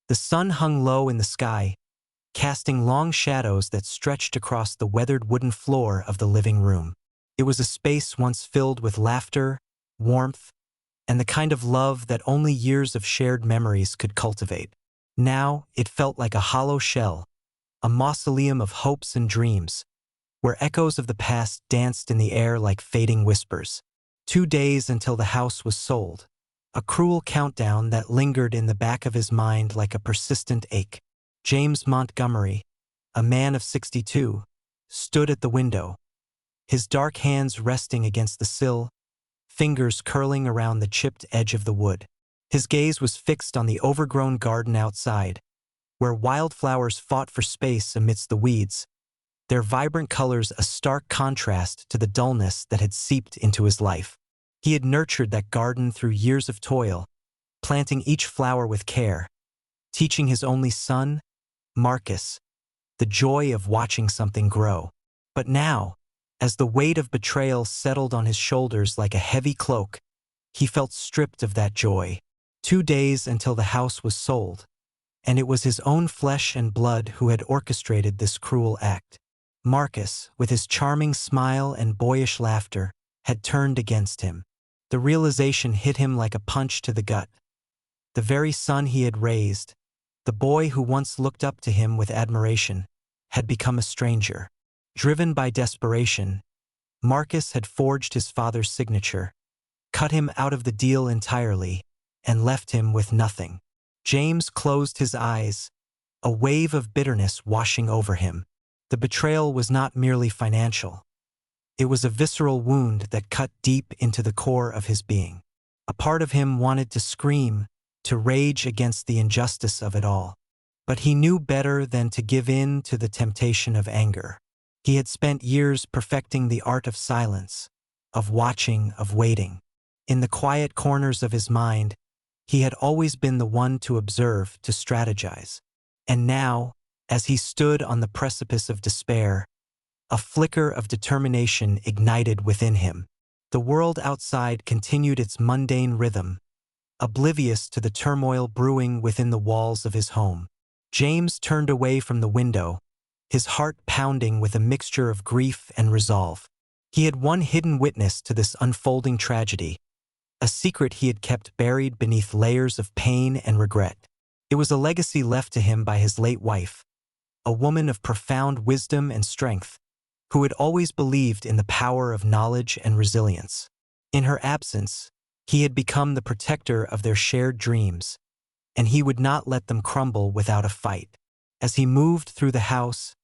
The sun hung low in the sky, casting long shadows that stretched across the weathered wooden floor of the living room. It was a space once filled with laughter, warmth, and the kind of love that only years of shared memories could cultivate. Now, it felt like a hollow shell, a mausoleum of hopes and dreams, where echoes of the past danced in the air like fading whispers. 2 days until the house was sold, a cruel countdown that lingered in the back of his mind like a persistent ache. James Montgomery, a man of 62, stood at the window, his dark hands resting against the sill, fingers curling around the chipped edge of the wood. His gaze was fixed on the overgrown garden outside, where wildflowers fought for space amidst the weeds, their vibrant colors a stark contrast to the dullness that had seeped into his life. He had nurtured that garden through years of toil, planting each flower with care, teaching his only son, Marcus, the joy of watching something grow. But now, as the weight of betrayal settled on his shoulders like a heavy cloak, he felt stripped of that joy. 2 days until the house was sold, and it was his own flesh and blood who had orchestrated this cruel act. Marcus, with his charming smile and boyish laughter, had turned against him. The realization hit him like a punch to the gut. The very son he had raised, the boy who once looked up to him with admiration, had become a stranger. Driven by desperation, Marcus had forged his father's signature, cut him out of the deal entirely, and left him with nothing. James closed his eyes, a wave of bitterness washing over him. The betrayal was not merely financial. It was a visceral wound that cut deep into the core of his being. A part of him wanted to scream, to rage against the injustice of it all. But he knew better than to give in to the temptation of anger. He had spent years perfecting the art of silence, of watching, of waiting. In the quiet corners of his mind, he had always been the one to observe, to strategize. And now, as he stood on the precipice of despair, a flicker of determination ignited within him. The world outside continued its mundane rhythm, oblivious to the turmoil brewing within the walls of his home. James turned away from the window, his heart pounding with a mixture of grief and resolve. He had one hidden witness to this unfolding tragedy, a secret he had kept buried beneath layers of pain and regret. It was a legacy left to him by his late wife, a woman of profound wisdom and strength, who had always believed in the power of knowledge and resilience. In her absence, he had become the protector of their shared dreams, and he would not let them crumble without a fight. As he moved through the house,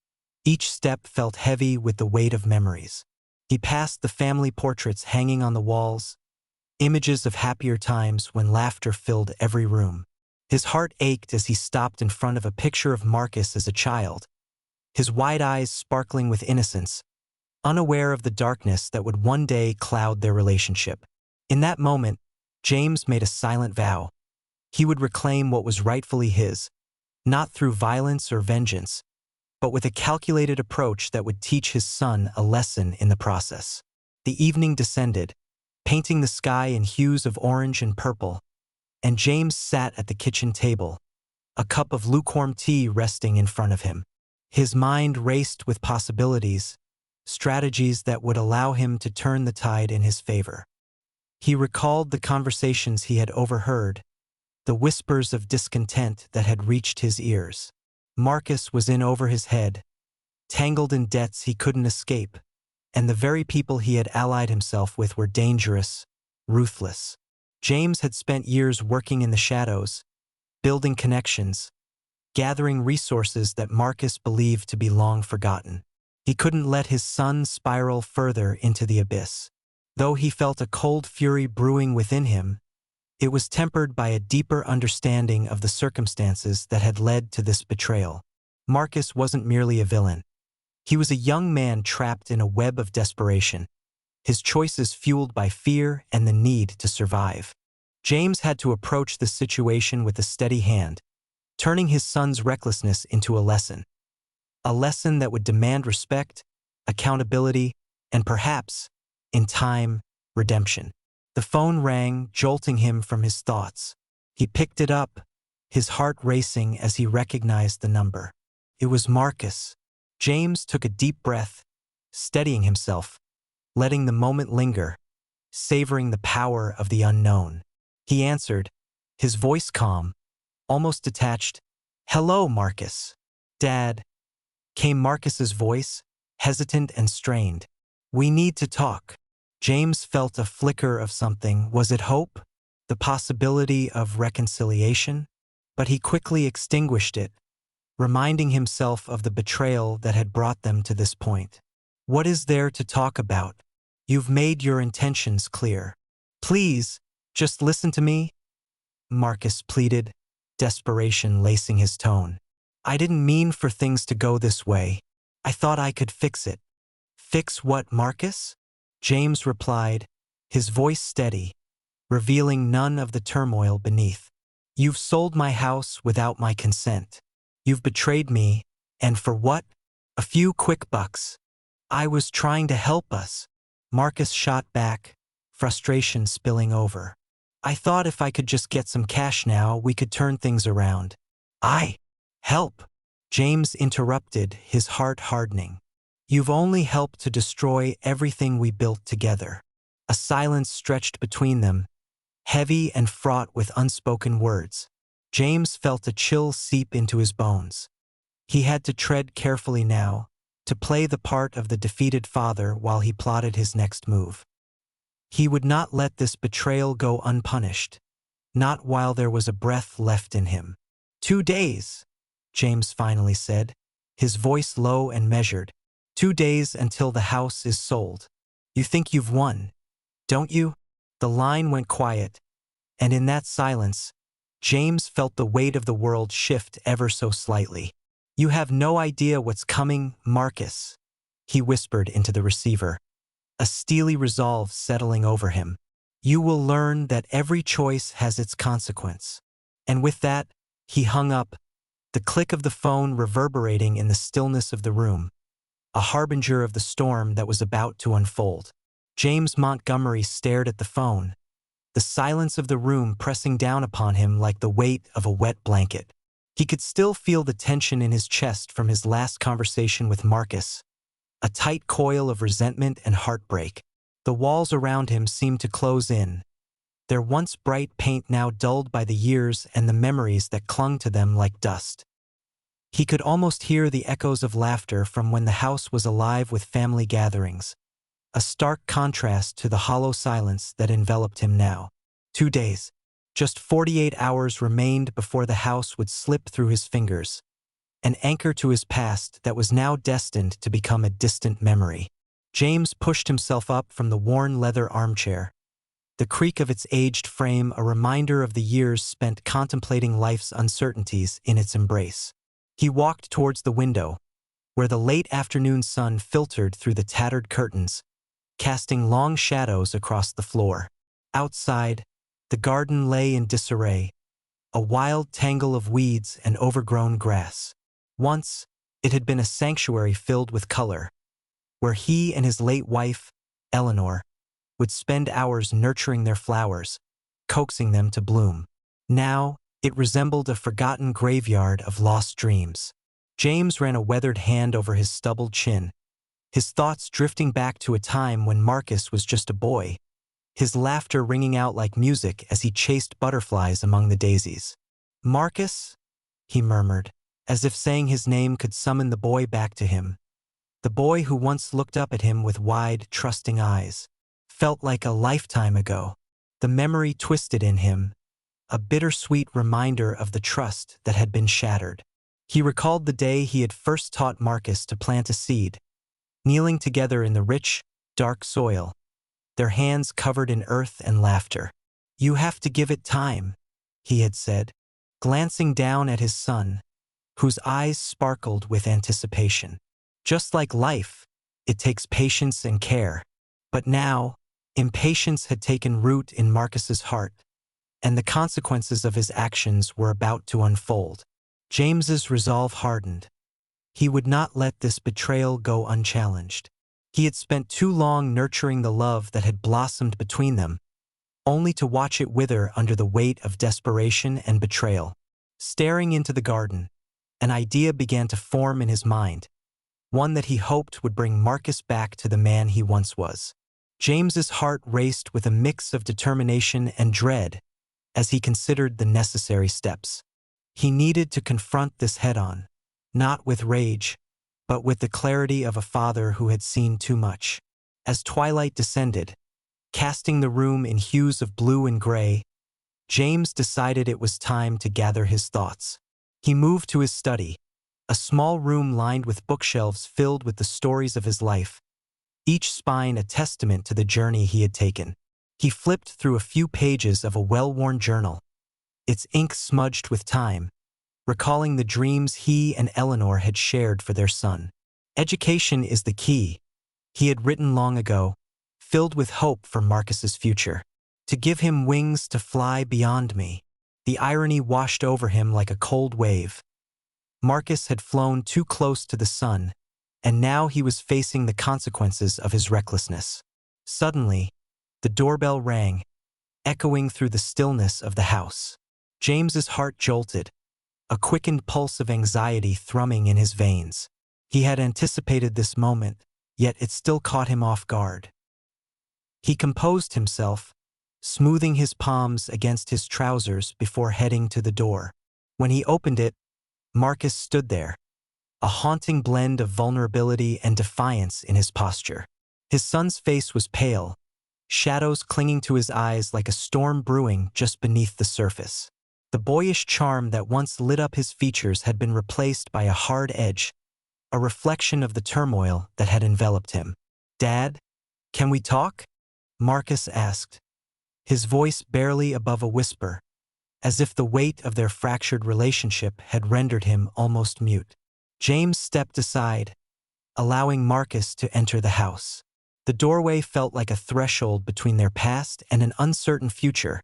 each step felt heavy with the weight of memories. He passed the family portraits hanging on the walls, images of happier times when laughter filled every room. His heart ached as he stopped in front of a picture of Marcus as a child, his wide eyes sparkling with innocence, unaware of the darkness that would one day cloud their relationship. In that moment, James made a silent vow. He would reclaim what was rightfully his, not through violence or vengeance, but with a calculated approach that would teach his son a lesson in the process. The evening descended, painting the sky in hues of orange and purple, and James sat at the kitchen table, a cup of lukewarm tea resting in front of him. His mind raced with possibilities, strategies that would allow him to turn the tide in his favor. He recalled the conversations he had overheard, the whispers of discontent that had reached his ears. Marcus was in over his head, tangled in debts he couldn't escape, and the very people he had allied himself with were dangerous, ruthless. James had spent years working in the shadows, building connections, gathering resources that Marcus believed to be long forgotten. He couldn't let his son spiral further into the abyss. Though he felt a cold fury brewing within him, it was tempered by a deeper understanding of the circumstances that had led to this betrayal. Marcus wasn't merely a villain. He was a young man trapped in a web of desperation, his choices fueled by fear and the need to survive. James had to approach the situation with a steady hand, turning his son's recklessness into a lesson that would demand respect, accountability, and perhaps, in time, redemption. The phone rang, jolting him from his thoughts. He picked it up, his heart racing as he recognized the number. It was Marcus. James took a deep breath, steadying himself, letting the moment linger, savoring the power of the unknown. He answered, his voice calm, almost detached. "Hello, Marcus." "Dad," came Marcus's voice, hesitant and strained. "We need to talk." James felt a flicker of something. Was it hope? The possibility of reconciliation? But he quickly extinguished it, reminding himself of the betrayal that had brought them to this point. "What is there to talk about? You've made your intentions clear. Please, just listen to me," Marcus pleaded, desperation lacing his tone. "I didn't mean for things to go this way. I thought I could fix it." "Fix what, Marcus?" James replied, his voice steady, revealing none of the turmoil beneath. "You've sold my house without my consent. You've betrayed me, and for what? A few quick bucks. I was trying to help us." Marcus shot back, frustration spilling over. "I thought if I could just get some cash now, we could turn things around." "I help?" James interrupted, his heart hardening. "You've only helped to destroy everything we built together." A silence stretched between them, heavy and fraught with unspoken words. James felt a chill seep into his bones. He had to tread carefully now, to play the part of the defeated father while he plotted his next move. He would not let this betrayal go unpunished, not while there was a breath left in him. "2 days," James finally said, his voice low and measured. "2 days until the house is sold. You think you've won, don't you?" The line went quiet, and in that silence, James felt the weight of the world shift ever so slightly. "You have no idea what's coming, Marcus," he whispered into the receiver, a steely resolve settling over him. "You will learn that every choice has its consequence." And with that, he hung up, the click of the phone reverberating in the stillness of the room, a harbinger of the storm that was about to unfold. James Montgomery stared at the phone, the silence of the room pressing down upon him like the weight of a wet blanket. He could still feel the tension in his chest from his last conversation with Marcus, a tight coil of resentment and heartbreak. The walls around him seemed to close in, their once bright paint now dulled by the years and the memories that clung to them like dust. He could almost hear the echoes of laughter from when the house was alive with family gatherings, a stark contrast to the hollow silence that enveloped him now. 2 days. Just 48 hours remained before the house would slip through his fingers, an anchor to his past that was now destined to become a distant memory. James pushed himself up from the worn leather armchair, the creak of its aged frame a reminder of the years spent contemplating life's uncertainties in its embrace. He walked towards the window, where the late afternoon sun filtered through the tattered curtains, casting long shadows across the floor. Outside, the garden lay in disarray, a wild tangle of weeds and overgrown grass. Once, it had been a sanctuary filled with color, where he and his late wife, Eleanor, would spend hours nurturing their flowers, coaxing them to bloom. Now, it resembled a forgotten graveyard of lost dreams. James ran a weathered hand over his stubbled chin, his thoughts drifting back to a time when Marcus was just a boy, his laughter ringing out like music as he chased butterflies among the daisies. "Marcus?" he murmured, as if saying his name could summon the boy back to him. The boy who once looked up at him with wide, trusting eyes. Felt like a lifetime ago. The memory twisted in him, a bittersweet reminder of the trust that had been shattered. He recalled the day he had first taught Marcus to plant a seed, kneeling together in the rich, dark soil, their hands covered in earth and laughter. "You have to give it time," he had said, glancing down at his son, whose eyes sparkled with anticipation. Just like life, it takes patience and care. But now, impatience had taken root in Marcus's heart, and the consequences of his actions were about to unfold. James's resolve hardened. He would not let this betrayal go unchallenged. He had spent too long nurturing the love that had blossomed between them, only to watch it wither under the weight of desperation and betrayal. Staring into the garden, an idea began to form in his mind, one that he hoped would bring Marcus back to the man he once was. James's heart raced with a mix of determination and dread as he considered the necessary steps. He needed to confront this head-on, not with rage, but with the clarity of a father who had seen too much. As twilight descended, casting the room in hues of blue and gray, James decided it was time to gather his thoughts. He moved to his study, a small room lined with bookshelves filled with the stories of his life, each spine a testament to the journey he had taken. He flipped through a few pages of a well-worn journal, its ink smudged with time, recalling the dreams he and Eleanor had shared for their son. Education is the key, he had written long ago, filled with hope for Marcus's future. To give him wings to fly beyond me. The irony washed over him like a cold wave. Marcus had flown too close to the sun, and now he was facing the consequences of his recklessness. Suddenly, the doorbell rang, echoing through the stillness of the house. James's heart jolted, a quickened pulse of anxiety thrumming in his veins. He had anticipated this moment, yet it still caught him off guard. He composed himself, smoothing his palms against his trousers before heading to the door. When he opened it, Marcus stood there, a haunting blend of vulnerability and defiance in his posture. His son's face was pale, shadows clinging to his eyes like a storm brewing just beneath the surface. The boyish charm that once lit up his features had been replaced by a hard edge, a reflection of the turmoil that had enveloped him. "Dad, can we talk?" Marcus asked, his voice barely above a whisper, as if the weight of their fractured relationship had rendered him almost mute. James stepped aside, allowing Marcus to enter the house. The doorway felt like a threshold between their past and an uncertain future,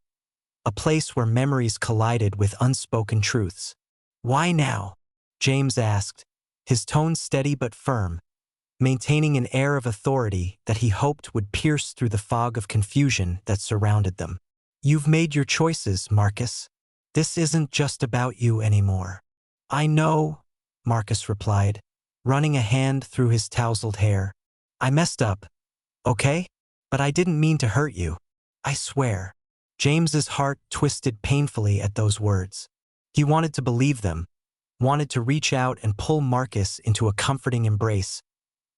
a place where memories collided with unspoken truths. "Why now?" James asked, his tone steady but firm, maintaining an air of authority that he hoped would pierce through the fog of confusion that surrounded them. "You've made your choices, Marcus. This isn't just about you anymore." "I know," Marcus replied, running a hand through his tousled hair. "I messed up, okay? But I didn't mean to hurt you. I swear." James's heart twisted painfully at those words. He wanted to believe them, wanted to reach out and pull Marcus into a comforting embrace,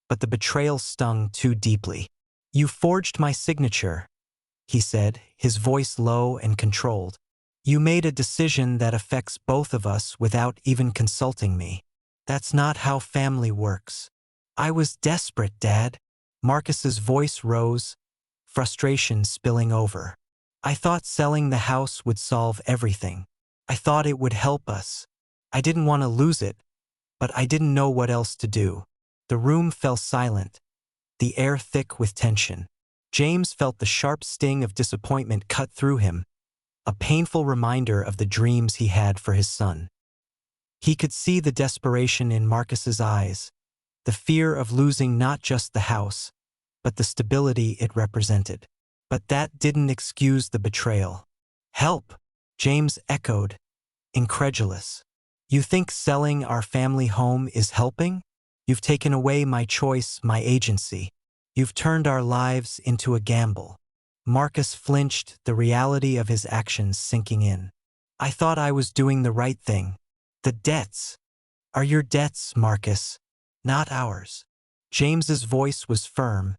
but the betrayal stung too deeply. "You forged my signature," he said, his voice low and controlled. "You made a decision that affects both of us without even consulting me. That's not how family works." "I was desperate, Dad." Marcus's voice rose, frustration spilling over. "I thought selling the house would solve everything. I thought it would help us. I didn't want to lose it, but I didn't know what else to do." The room fell silent, the air thick with tension. James felt the sharp sting of disappointment cut through him, a painful reminder of the dreams he had for his son. He could see the desperation in Marcus's eyes, the fear of losing not just the house, but the stability it represented. But that didn't excuse the betrayal. "Help," James echoed, incredulous. "You think selling our family home is helping? You've taken away my choice, my agency. You've turned our lives into a gamble." Marcus flinched, the reality of his actions sinking in. "I thought I was doing the right thing. The debts are your debts, Marcus, not ours." James's voice was firm,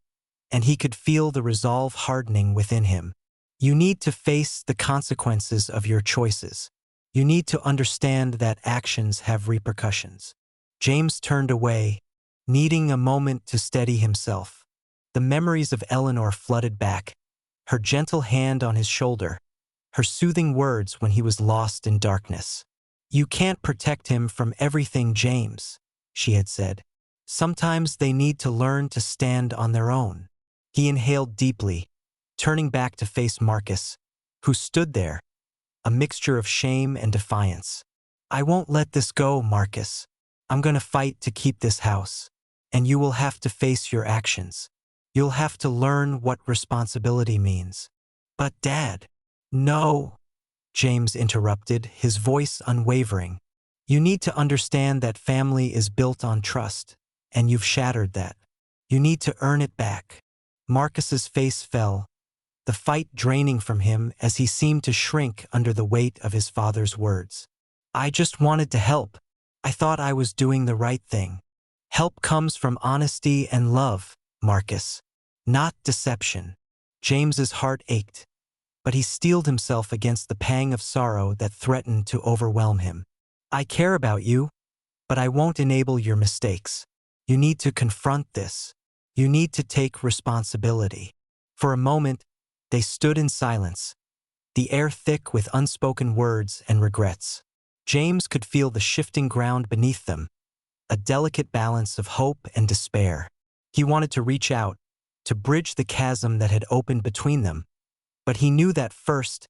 and he could feel the resolve hardening within him. "You need to face the consequences of your choices. You need to understand that actions have repercussions." James turned away, needing a moment to steady himself. The memories of Eleanor flooded back, her gentle hand on his shoulder, her soothing words when he was lost in darkness. "You can't protect him from everything, James," she had said. "Sometimes they need to learn to stand on their own." He inhaled deeply, turning back to face Marcus, who stood there, a mixture of shame and defiance. "I won't let this go, Marcus. I'm going to fight to keep this house, and you will have to face your actions. You'll have to learn what responsibility means." "But Dad." "No." James interrupted, his voice unwavering. You need to understand that family is built on trust, and you've shattered that. You need to earn it back. Marcus's face fell, the fight draining from him as he seemed to shrink under the weight of his father's words. I just wanted to help. I thought I was doing the right thing. Help comes from honesty and love, Marcus, not deception. James's heart ached, but he steeled himself against the pang of sorrow that threatened to overwhelm him. I care about you, but I won't enable your mistakes. You need to confront this. You need to take responsibility. For a moment, they stood in silence, the air thick with unspoken words and regrets. James could feel the shifting ground beneath them, a delicate balance of hope and despair. He wanted to reach out, to bridge the chasm that had opened between them, but he knew that first,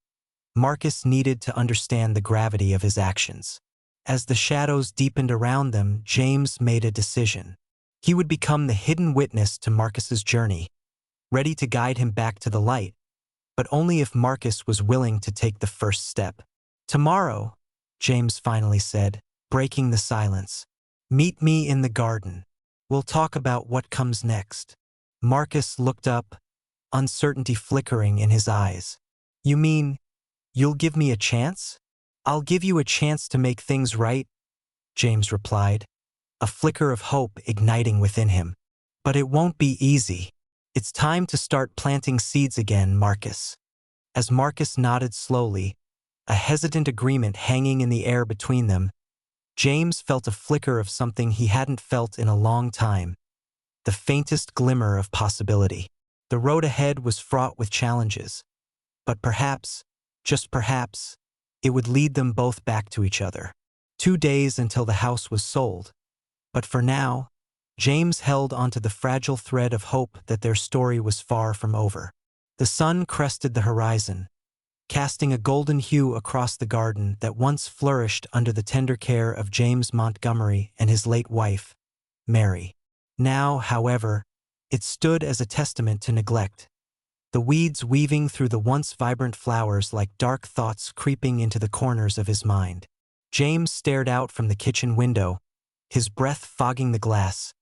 Marcus needed to understand the gravity of his actions. As the shadows deepened around them, James made a decision. He would become the hidden witness to Marcus's journey, ready to guide him back to the light, but only if Marcus was willing to take the first step. Tomorrow, James finally said, breaking the silence. Meet me in the garden. We'll talk about what comes next. Marcus looked up, uncertainty flickering in his eyes. You mean, you'll give me a chance? I'll give you a chance to make things right, James replied, a flicker of hope igniting within him. But it won't be easy. It's time to start planting seeds again, Marcus. As Marcus nodded slowly, a hesitant agreement hanging in the air between them, James felt a flicker of something he hadn't felt in a long time, the faintest glimmer of possibility. The road ahead was fraught with challenges, but perhaps, just perhaps, it would lead them both back to each other. 2 days until the house was sold, but for now, James held onto the fragile thread of hope that their story was far from over. The sun crested the horizon, casting a golden hue across the garden that once flourished under the tender care of James Montgomery and his late wife, Mary. Now, however, it stood as a testament to neglect, the weeds weaving through the once vibrant flowers like dark thoughts creeping into the corners of his mind. James stared out from the kitchen window, his breath fogging the glass,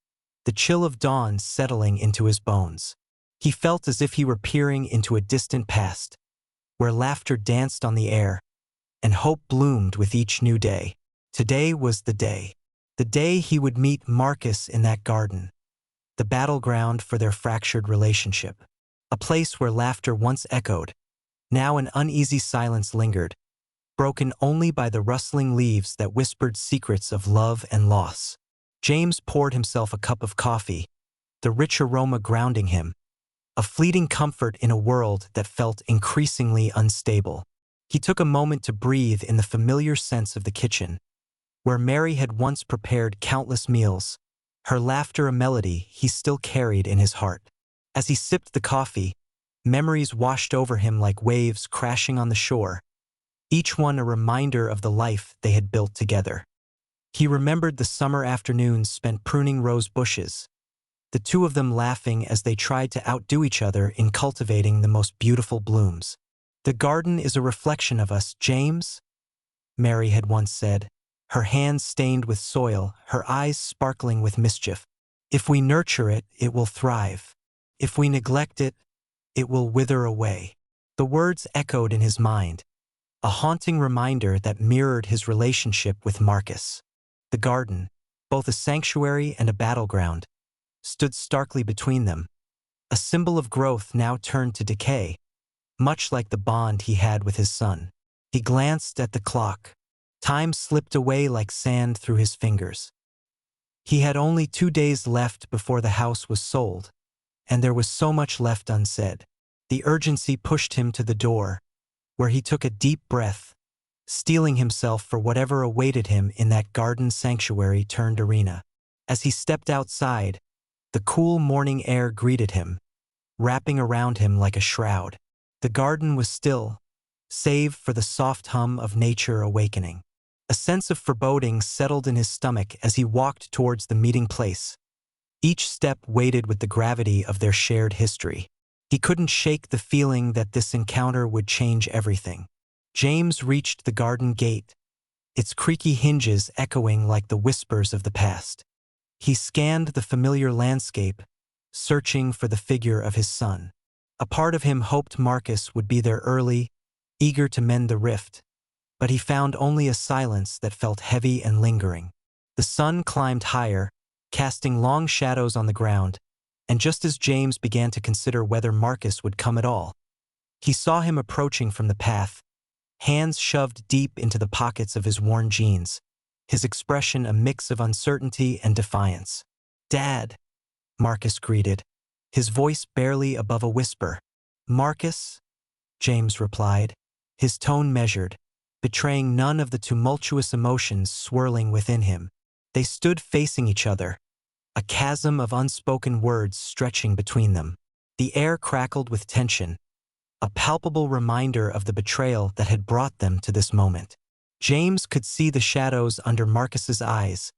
the chill of dawn settling into his bones. He felt as if he were peering into a distant past, where laughter danced on the air, and hope bloomed with each new day. Today was the day he would meet Marcus in that garden, the battleground for their fractured relationship. A place where laughter once echoed, now an uneasy silence lingered, broken only by the rustling leaves that whispered secrets of love and loss. James poured himself a cup of coffee, the rich aroma grounding him, a fleeting comfort in a world that felt increasingly unstable. He took a moment to breathe in the familiar sense of the kitchen, where Mary had once prepared countless meals, her laughter a melody he still carried in his heart. As he sipped the coffee, memories washed over him like waves crashing on the shore, each one a reminder of the life they had built together. He remembered the summer afternoons spent pruning rose bushes, the two of them laughing as they tried to outdo each other in cultivating the most beautiful blooms. The garden is a reflection of us, James, Mary had once said, her hands stained with soil, her eyes sparkling with mischief. If we nurture it, it will thrive. If we neglect it, it will wither away. The words echoed in his mind, a haunting reminder that mirrored his relationship with Marcus. The garden, both a sanctuary and a battleground, stood starkly between them, a symbol of growth now turned to decay, much like the bond he had with his son. He glanced at the clock. Time slipped away like sand through his fingers. He had only 2 days left before the house was sold, and there was so much left unsaid. The urgency pushed him to the door, where he took a deep breath, steeling himself for whatever awaited him in that garden sanctuary turned arena. As he stepped outside, the cool morning air greeted him, wrapping around him like a shroud. The garden was still, save for the soft hum of nature awakening. A sense of foreboding settled in his stomach as he walked towards the meeting place, each step weighted with the gravity of their shared history. He couldn't shake the feeling that this encounter would change everything. James reached the garden gate, its creaky hinges echoing like the whispers of the past. He scanned the familiar landscape, searching for the figure of his son. A part of him hoped Marcus would be there early, eager to mend the rift, but he found only a silence that felt heavy and lingering. The sun climbed higher, casting long shadows on the ground, and just as James began to consider whether Marcus would come at all, he saw him approaching from the path, hands shoved deep into the pockets of his worn jeans, his expression a mix of uncertainty and defiance. "Dad," Marcus greeted, his voice barely above a whisper. "Marcus," James replied, his tone measured, betraying none of the tumultuous emotions swirling within him. They stood facing each other, a chasm of unspoken words stretching between them. The air crackled with tension, a palpable reminder of the betrayal that had brought them to this moment. James could see the shadows under Marcus's eyes,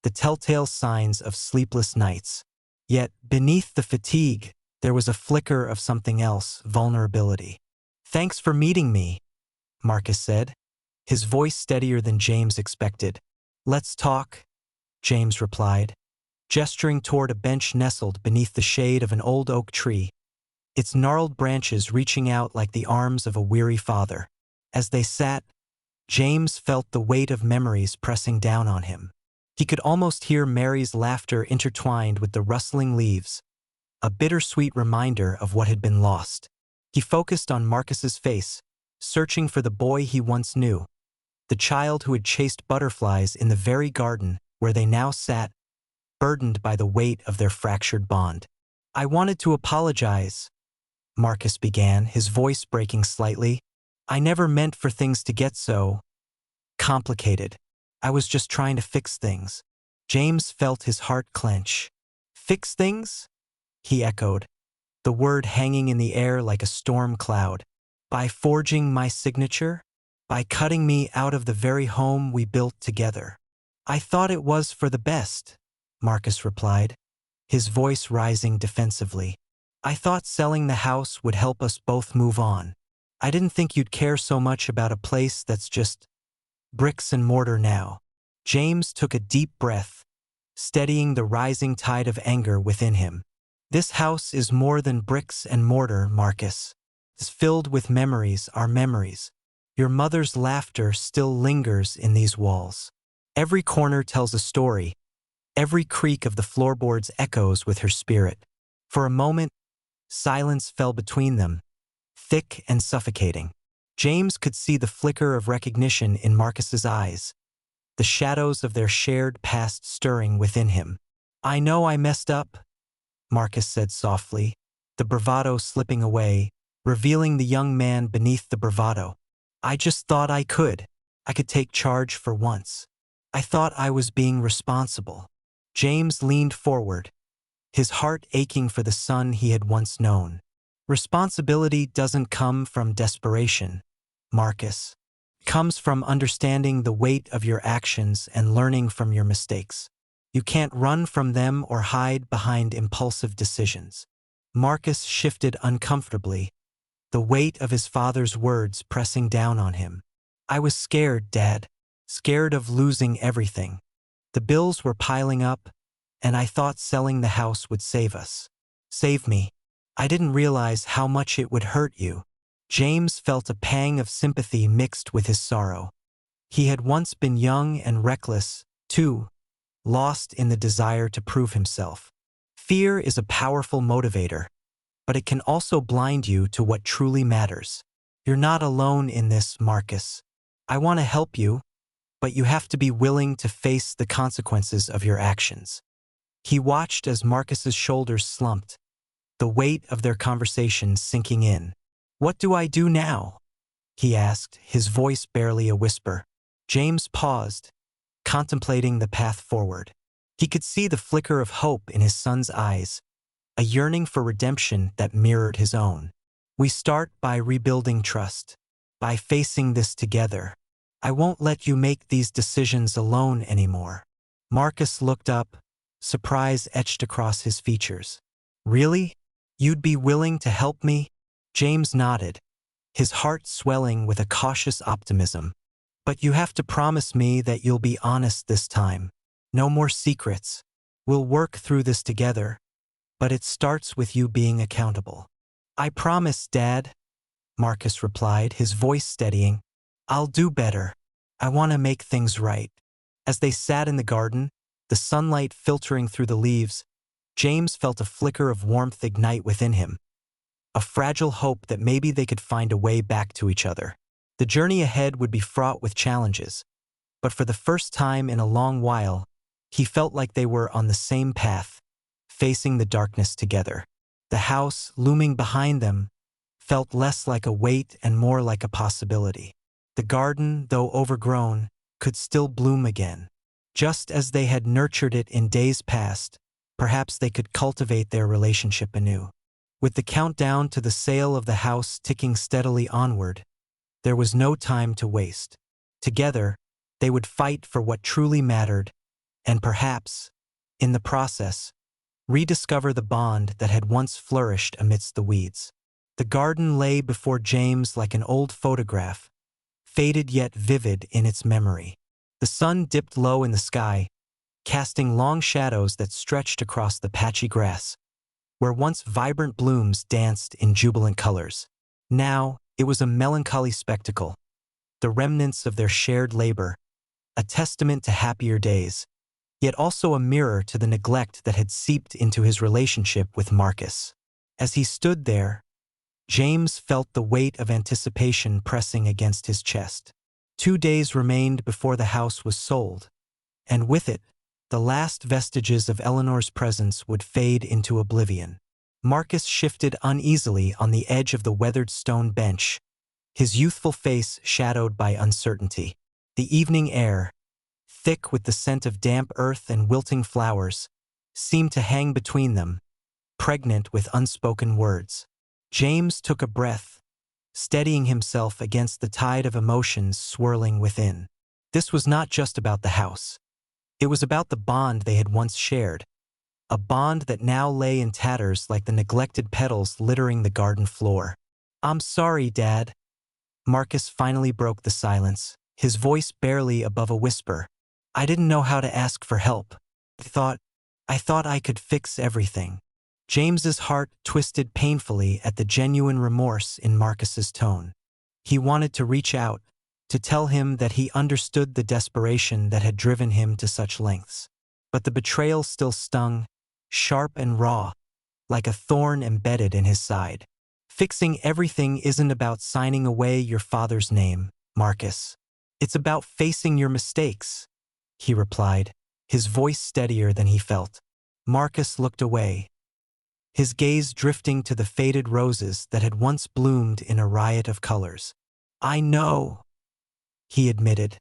the telltale signs of sleepless nights. Yet, beneath the fatigue, there was a flicker of something else, vulnerability. "Thanks for meeting me," Marcus said, his voice steadier than James expected. "Let's talk," James replied, gesturing toward a bench nestled beneath the shade of an old oak tree, its gnarled branches reaching out like the arms of a weary father. As they sat, James felt the weight of memories pressing down on him. He could almost hear Mary's laughter intertwined with the rustling leaves, a bittersweet reminder of what had been lost. He focused on Marcus's face, searching for the boy he once knew, the child who had chased butterflies in the very garden where they now sat, burdened by the weight of their fractured bond. "I wanted to apologize," Marcus began, his voice breaking slightly. "I never meant for things to get so complicated. I was just trying to fix things." James felt his heart clench. "Fix things?" he echoed, the word hanging in the air like a storm cloud. "By forging my signature? By cutting me out of the very home we built together?" "I thought it was for the best," Marcus replied, his voice rising defensively. "I thought selling the house would help us both move on. I didn't think you'd care so much about a place that's just bricks and mortar now." James took a deep breath, steadying the rising tide of anger within him. "This house is more than bricks and mortar, Marcus. It's filled with memories, our memories. Your mother's laughter still lingers in these walls. Every corner tells a story. Every creak of the floorboards echoes with her spirit." For a moment, silence fell between them, thick and suffocating. James could see the flicker of recognition in Marcus's eyes, the shadows of their shared past stirring within him. "I know I messed up," Marcus said softly, the bravado slipping away, revealing the young man beneath the bravado. "I just thought I could take charge for once. I thought I was being responsible." James leaned forward, his heart aching for the son he had once known. "Responsibility doesn't come from desperation, Marcus. It comes from understanding the weight of your actions and learning from your mistakes. You can't run from them or hide behind impulsive decisions." Marcus shifted uncomfortably, the weight of his father's words pressing down on him. "I was scared, Dad, scared of losing everything. The bills were piling up, and I thought selling the house would save us. Save me. I didn't realize how much it would hurt you." James felt a pang of sympathy mixed with his sorrow. He had once been young and reckless, too, lost in the desire to prove himself. Fear is a powerful motivator, but it can also blind you to what truly matters. "You're not alone in this, Marcus. I want to help you, but you have to be willing to face the consequences of your actions." He watched as Marcus's shoulders slumped, the weight of their conversation sinking in. "What do I do now?" he asked, his voice barely a whisper. James paused, contemplating the path forward. He could see the flicker of hope in his son's eyes, a yearning for redemption that mirrored his own. "We start by rebuilding trust, by facing this together. I won't let you make these decisions alone anymore." Marcus looked up, surprise etched across his features. "Really? You'd be willing to help me?" James nodded, his heart swelling with a cautious optimism. "But you have to promise me that you'll be honest this time. No more secrets. We'll work through this together, but it starts with you being accountable." "I promise, Dad," Marcus replied, his voice steadying. "I'll do better. I want to make things right." As they sat in the garden, the sunlight filtering through the leaves, James felt a flicker of warmth ignite within him, a fragile hope that maybe they could find a way back to each other. The journey ahead would be fraught with challenges, but for the first time in a long while, he felt like they were on the same path, facing the darkness together. The house, looming behind them, felt less like a weight and more like a possibility. The garden, though overgrown, could still bloom again. Just as they had nurtured it in days past, perhaps they could cultivate their relationship anew. With the countdown to the sale of the house ticking steadily onward, there was no time to waste. Together, they would fight for what truly mattered, and perhaps, in the process, rediscover the bond that had once flourished amidst the weeds. The garden lay before James like an old photograph, faded yet vivid in its memory. The sun dipped low in the sky, casting long shadows that stretched across the patchy grass, where once vibrant blooms danced in jubilant colors. Now, it was a melancholy spectacle, the remnants of their shared labor, a testament to happier days, yet also a mirror to the neglect that had seeped into his relationship with Marcus. As he stood there, James felt the weight of anticipation pressing against his chest. 2 days remained before the house was sold, and with it, the last vestiges of Eleanor's presence would fade into oblivion. Marcus shifted uneasily on the edge of the weathered stone bench, his youthful face shadowed by uncertainty. The evening air, thick with the scent of damp earth and wilting flowers, seemed to hang between them, pregnant with unspoken words. James took a breath, steadying himself against the tide of emotions swirling within. This was not just about the house. It was about the bond they had once shared, a bond that now lay in tatters like the neglected petals littering the garden floor. "I'm sorry, Dad." Marcus finally broke the silence, his voice barely above a whisper. "I didn't know how to ask for help. I thought I could fix everything." James's heart twisted painfully at the genuine remorse in Marcus's tone. He wanted to reach out, to tell him that he understood the desperation that had driven him to such lengths. But the betrayal still stung, sharp and raw, like a thorn embedded in his side. "Fixing everything isn't about signing away your father's name, Marcus. It's about facing your mistakes," he replied, his voice steadier than he felt. Marcus looked away, his gaze drifting to the faded roses that had once bloomed in a riot of colors. "I know," he admitted,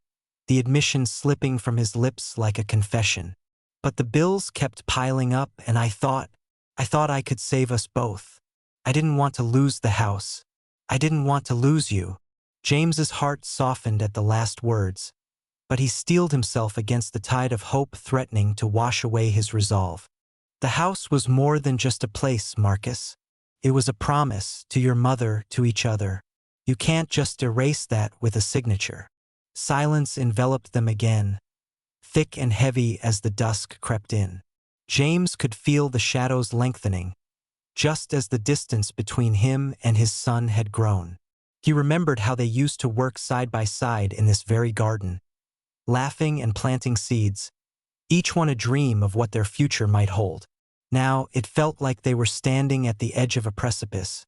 the admission slipping from his lips like a confession. "But the bills kept piling up and I thought I could save us both. I didn't want to lose the house. I didn't want to lose you." James's heart softened at the last words, but he steeled himself against the tide of hope threatening to wash away his resolve. "The house was more than just a place, Marcus. It was a promise to your mother, to each other. You can't just erase that with a signature." Silence enveloped them again, thick and heavy as the dusk crept in. James could feel the shadows lengthening, just as the distance between him and his son had grown. He remembered how they used to work side by side in this very garden, laughing and planting seeds, each one a dream of what their future might hold. Now it felt like they were standing at the edge of a precipice,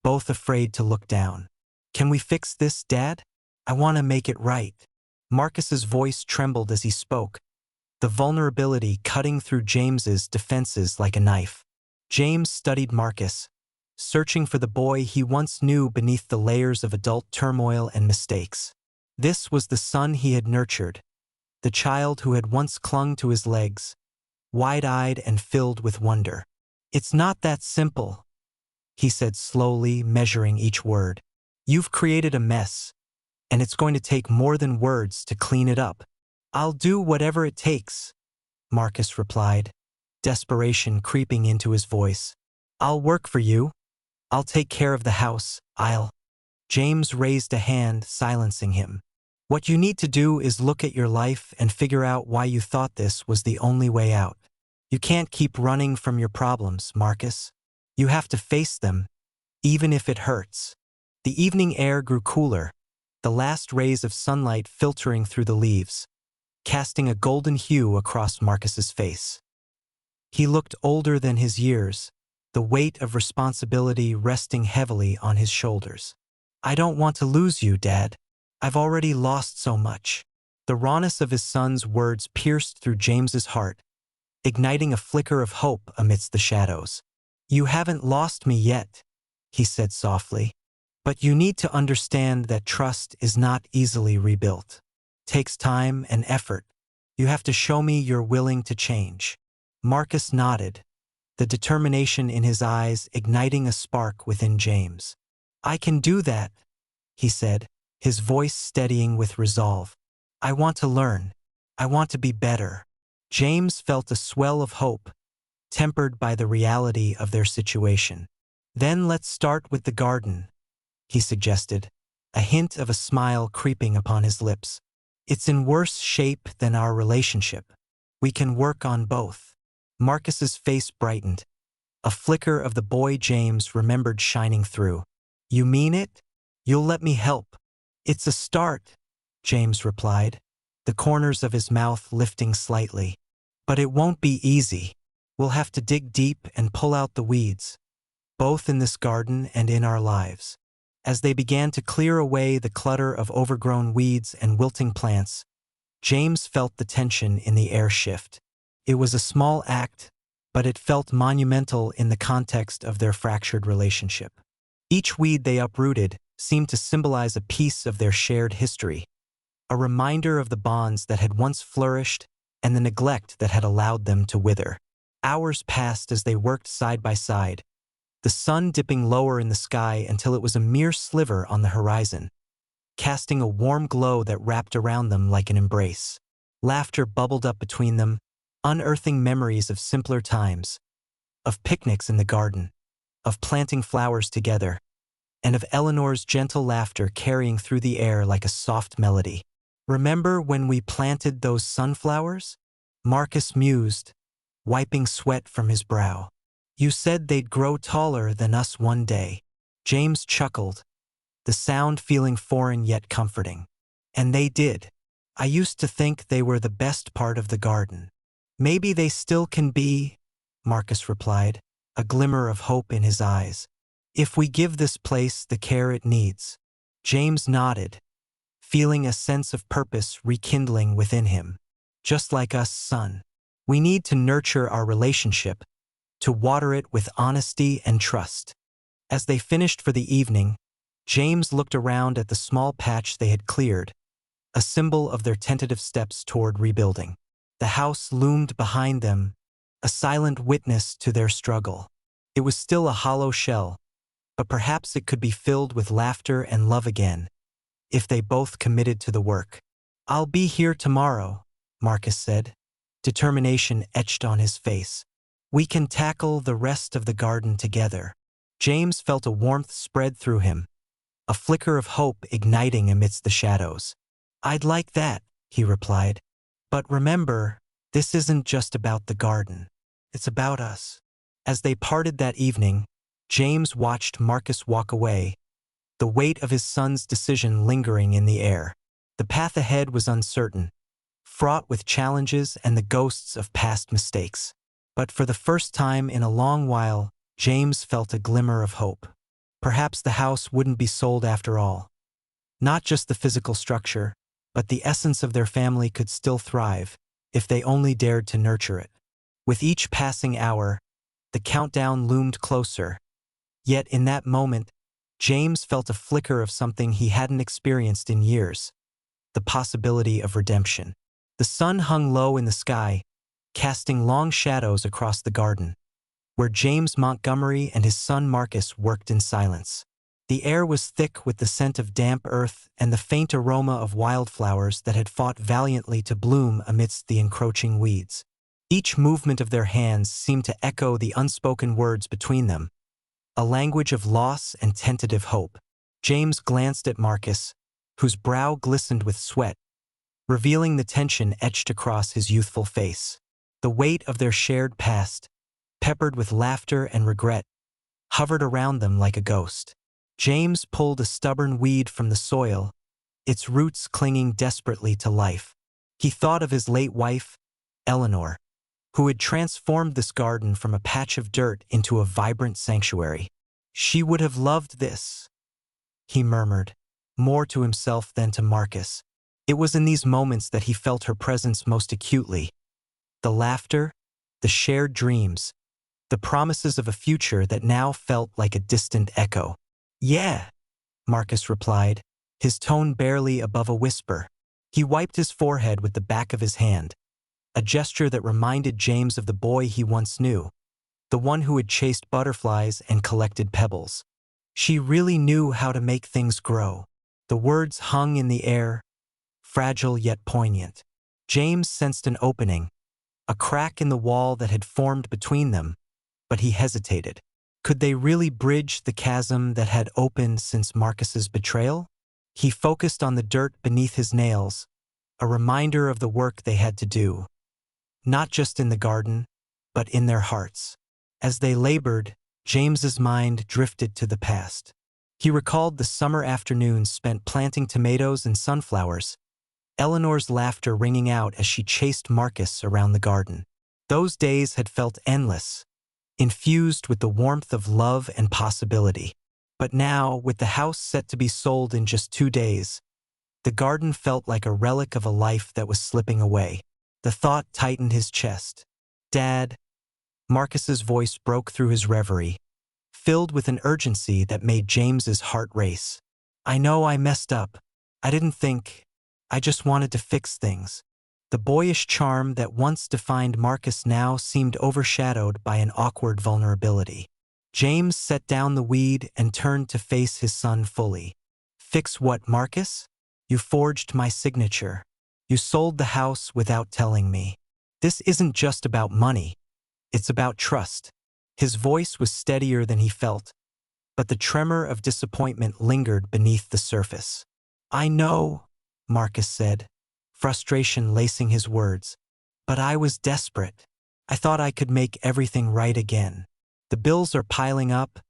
both afraid to look down. "Can we fix this, Dad? I want to make it right." Marcus's voice trembled as he spoke, the vulnerability cutting through James's defenses like a knife. James studied Marcus, searching for the boy he once knew beneath the layers of adult turmoil and mistakes. This was the son he had nurtured, the child who had once clung to his legs, wide-eyed and filled with wonder. "It's not that simple," he said slowly, measuring each word. "You've created a mess, and it's going to take more than words to clean it up." "I'll do whatever it takes," Marcus replied, desperation creeping into his voice. "I'll work for you. I'll take care of the house. James raised a hand, silencing him. What you need to do is look at your life and figure out why you thought this was the only way out. You can't keep running from your problems, Marcus. You have to face them, even if it hurts. The evening air grew cooler, the last rays of sunlight filtering through the leaves, casting a golden hue across Marcus's face. He looked older than his years, the weight of responsibility resting heavily on his shoulders. I don't want to lose you, Dad. I've already lost so much. The rawness of his son's words pierced through James's heart, igniting a flicker of hope amidst the shadows. You haven't lost me yet, he said softly. But you need to understand that trust is not easily rebuilt. It takes time and effort. You have to show me you're willing to change. Marcus nodded, the determination in his eyes igniting a spark within James. I can do that, he said, his voice steadying with resolve. I want to learn. I want to be better. James felt a swell of hope, tempered by the reality of their situation. Then let's start with the garden, he suggested, a hint of a smile creeping upon his lips. It's in worse shape than our relationship. We can work on both. Marcus's face brightened, a flicker of the boy James remembered shining through. You mean it? You'll let me help. It's a start, James replied, the corners of his mouth lifting slightly. But it won't be easy. We'll have to dig deep and pull out the weeds, both in this garden and in our lives. As they began to clear away the clutter of overgrown weeds and wilting plants, James felt the tension in the air shift. It was a small act, but it felt monumental in the context of their fractured relationship. Each weed they uprooted seemed to symbolize a piece of their shared history, a reminder of the bonds that had once flourished and the neglect that had allowed them to wither. Hours passed as they worked side by side, the sun dipping lower in the sky until it was a mere sliver on the horizon, casting a warm glow that wrapped around them like an embrace. Laughter bubbled up between them, unearthing memories of simpler times, of picnics in the garden, of planting flowers together, and of Eleanor's gentle laughter carrying through the air like a soft melody. Remember when we planted those sunflowers? Marcus mused, wiping sweat from his brow. You said they'd grow taller than us one day. James chuckled, the sound feeling foreign yet comforting. And they did. I used to think they were the best part of the garden. Maybe they still can be, Marcus replied, a glimmer of hope in his eyes. If we give this place the care it needs. James nodded, feeling a sense of purpose rekindling within him. Just like us, son. We need to nurture our relationship, to water it with honesty and trust. As they finished for the evening, James looked around at the small patch they had cleared, a symbol of their tentative steps toward rebuilding. The house loomed behind them, a silent witness to their struggle. It was still a hollow shell, but perhaps it could be filled with laughter and love again, if they both committed to the work. I'll be here tomorrow, Marcus said, determination etched on his face. We can tackle the rest of the garden together. James felt a warmth spread through him, a flicker of hope igniting amidst the shadows. I'd like that, he replied. But remember, this isn't just about the garden. It's about us. As they parted that evening, James watched Marcus walk away, the weight of his son's decision lingering in the air. The path ahead was uncertain, fraught with challenges and the ghosts of past mistakes. But for the first time in a long while, James felt a glimmer of hope. Perhaps the house wouldn't be sold after all. Not just the physical structure, but the essence of their family could still thrive, if they only dared to nurture it. With each passing hour, the countdown loomed closer. Yet in that moment, James felt a flicker of something he hadn't experienced in years, the possibility of redemption. The sun hung low in the sky, casting long shadows across the garden, where James Montgomery and his son Marcus worked in silence. The air was thick with the scent of damp earth and the faint aroma of wildflowers that had fought valiantly to bloom amidst the encroaching weeds. Each movement of their hands seemed to echo the unspoken words between them, a language of loss and tentative hope. James glanced at Marcus, whose brow glistened with sweat, revealing the tension etched across his youthful face. The weight of their shared past, peppered with laughter and regret, hovered around them like a ghost. James pulled a stubborn weed from the soil, its roots clinging desperately to life. He thought of his late wife, Eleanor, who had transformed this garden from a patch of dirt into a vibrant sanctuary. She would have loved this, he murmured, more to himself than to Marcus. It was in these moments that he felt her presence most acutely. The laughter, the shared dreams, the promises of a future that now felt like a distant echo. "Yeah," Marcus replied, his tone barely above a whisper. He wiped his forehead with the back of his hand, a gesture that reminded James of the boy he once knew, the one who had chased butterflies and collected pebbles. She really knew how to make things grow. The words hung in the air, fragile yet poignant. James sensed an opening, a crack in the wall that had formed between them, but he hesitated. Could they really bridge the chasm that had opened since Marcus's betrayal? He focused on the dirt beneath his nails, a reminder of the work they had to do, not just in the garden, but in their hearts. As they labored, James's mind drifted to the past. He recalled the summer afternoons spent planting tomatoes and sunflowers, Eleanor's laughter ringing out as she chased Marcus around the garden. Those days had felt endless, infused with the warmth of love and possibility. But now, with the house set to be sold in just 2 days, the garden felt like a relic of a life that was slipping away. The thought tightened his chest. "Dad," Marcus's voice broke through his reverie, filled with an urgency that made James's heart race. "I know I messed up. I didn't think. I just wanted to fix things." The boyish charm that once defined Marcus now seemed overshadowed by an awkward vulnerability. James set down the weed and turned to face his son fully. "Fix what, Marcus? You forged my signature. You sold the house without telling me. This isn't just about money. It's about trust." His voice was steadier than he felt, but the tremor of disappointment lingered beneath the surface. "I know," Marcus said, frustration lacing his words, "but I was desperate. I thought I could make everything right again. The bills are piling up,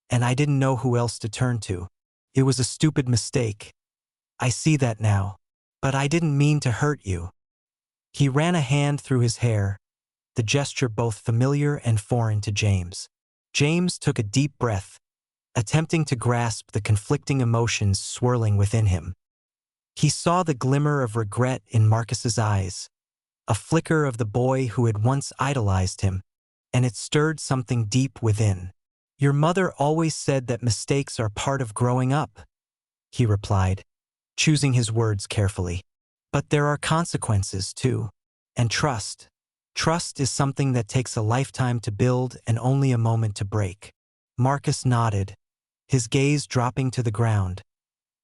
and I didn't know who else to turn to. It was a stupid mistake. I see that now. But I didn't mean to hurt you." He ran a hand through his hair, the gesture both familiar and foreign to James. James took a deep breath, attempting to grasp the conflicting emotions swirling within him. He saw the glimmer of regret in Marcus's eyes, a flicker of the boy who had once idolized him, and it stirred something deep within. "Your mother always said that mistakes are part of growing up," he replied, choosing his words carefully. "But there are consequences, too. And trust. Trust is something that takes a lifetime to build and only a moment to break." Marcus nodded, his gaze dropping to the ground,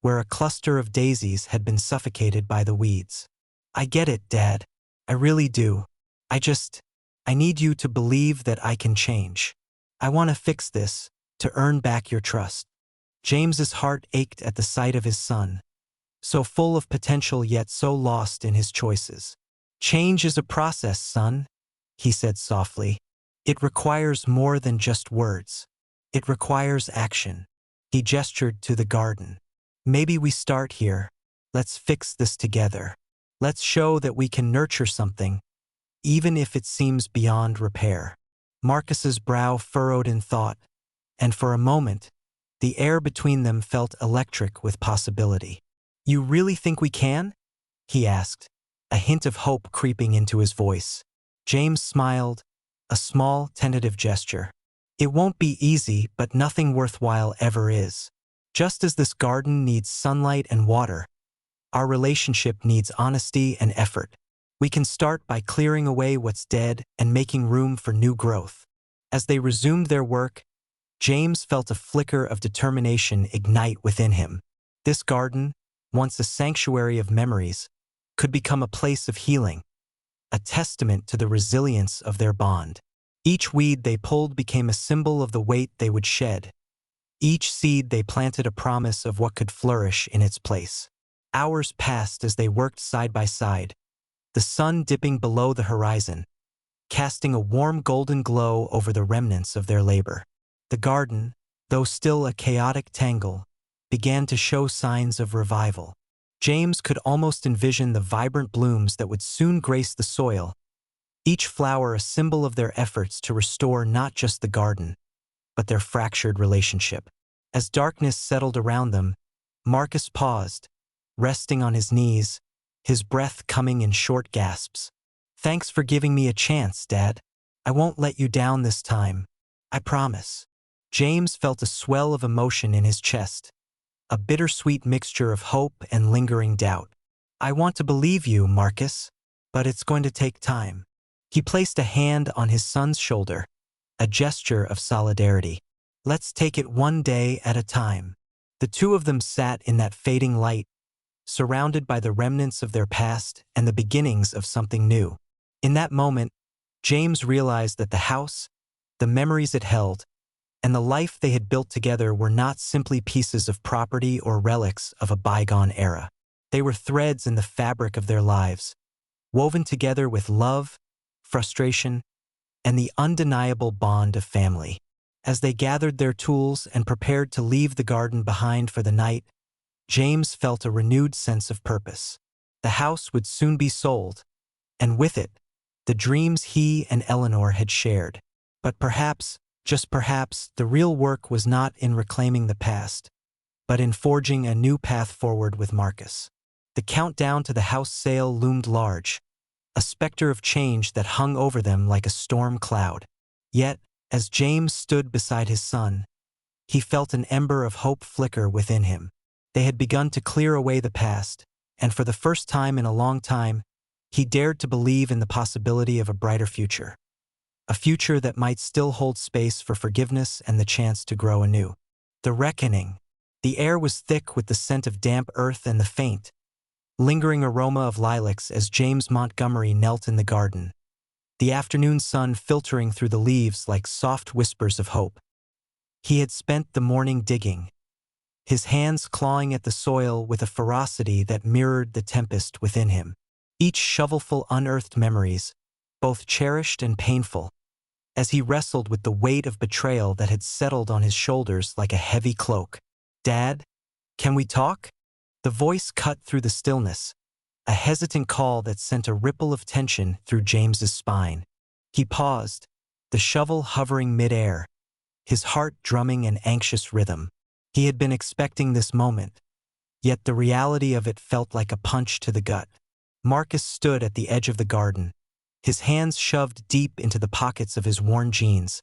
where a cluster of daisies had been suffocated by the weeds. "I get it, Dad. I really do. I need you to believe that I can change. I want to fix this, to earn back your trust." James's heart ached at the sight of his son, so full of potential yet so lost in his choices. "Change is a process, son," he said softly. "It requires more than just words. It requires action." He gestured to the garden. "Maybe we start here. Let's fix this together. Let's show that we can nurture something, even if it seems beyond repair." Marcus's brow furrowed in thought, and for a moment, the air between them felt electric with possibility. "You really think we can?" he asked, a hint of hope creeping into his voice. James smiled, a small, tentative gesture. "It won't be easy, but nothing worthwhile ever is. Just as this garden needs sunlight and water, our relationship needs honesty and effort. We can start by clearing away what's dead and making room for new growth." As they resumed their work, James felt a flicker of determination ignite within him. This garden, once a sanctuary of memories, could become a place of healing, a testament to the resilience of their bond. Each weed they pulled became a symbol of the weight they would shed, Each seed they planted a promise of what could flourish in its place. Hours passed as they worked side by side, the sun dipping below the horizon, casting a warm golden glow over the remnants of their labor. The garden, though still a chaotic tangle, began to show signs of revival. James could almost envision the vibrant blooms that would soon grace the soil, each flower a symbol of their efforts to restore not just the garden, but their fractured relationship. As darkness settled around them, Marcus paused, resting on his knees, his breath coming in short gasps. "Thanks for giving me a chance, Dad. I won't let you down this time. I promise." James felt a swell of emotion in his chest, a bittersweet mixture of hope and lingering doubt. "I want to believe you, Marcus, but it's going to take time." He placed a hand on his son's shoulder, a gesture of solidarity. "Let's take it one day at a time." The two of them sat in that fading light, surrounded by the remnants of their past and the beginnings of something new. In that moment, James realized that the house, the memories it held, and the life they had built together were not simply pieces of property or relics of a bygone era. They were threads in the fabric of their lives, woven together with love, frustration, and the undeniable bond of family. As they gathered their tools and prepared to leave the garden behind for the night, James felt a renewed sense of purpose. The house would soon be sold, and with it, the dreams he and Eleanor had shared. But perhaps, just perhaps, the real work was not in reclaiming the past, but in forging a new path forward with Marcus. The countdown to the house sale loomed large, a specter of change that hung over them like a storm cloud. Yet, as James stood beside his son, he felt an ember of hope flicker within him. They had begun to clear away the past, and for the first time in a long time, he dared to believe in the possibility of a brighter future. A future that might still hold space for forgiveness and the chance to grow anew. The reckoning. The air was thick with the scent of damp earth and the faint, lingering aroma of lilacs as James Montgomery knelt in the garden, the afternoon sun filtering through the leaves like soft whispers of hope. He had spent the morning digging, his hands clawing at the soil with a ferocity that mirrored the tempest within him. Each shovelful unearthed memories, both cherished and painful, as he wrestled with the weight of betrayal that had settled on his shoulders like a heavy cloak. "Dad, can we talk?" The voice cut through the stillness, a hesitant call that sent a ripple of tension through James's spine. He paused, the shovel hovering mid-air, his heart drumming an anxious rhythm. He had been expecting this moment, yet the reality of it felt like a punch to the gut. Marcus stood at the edge of the garden, his hands shoved deep into the pockets of his worn jeans,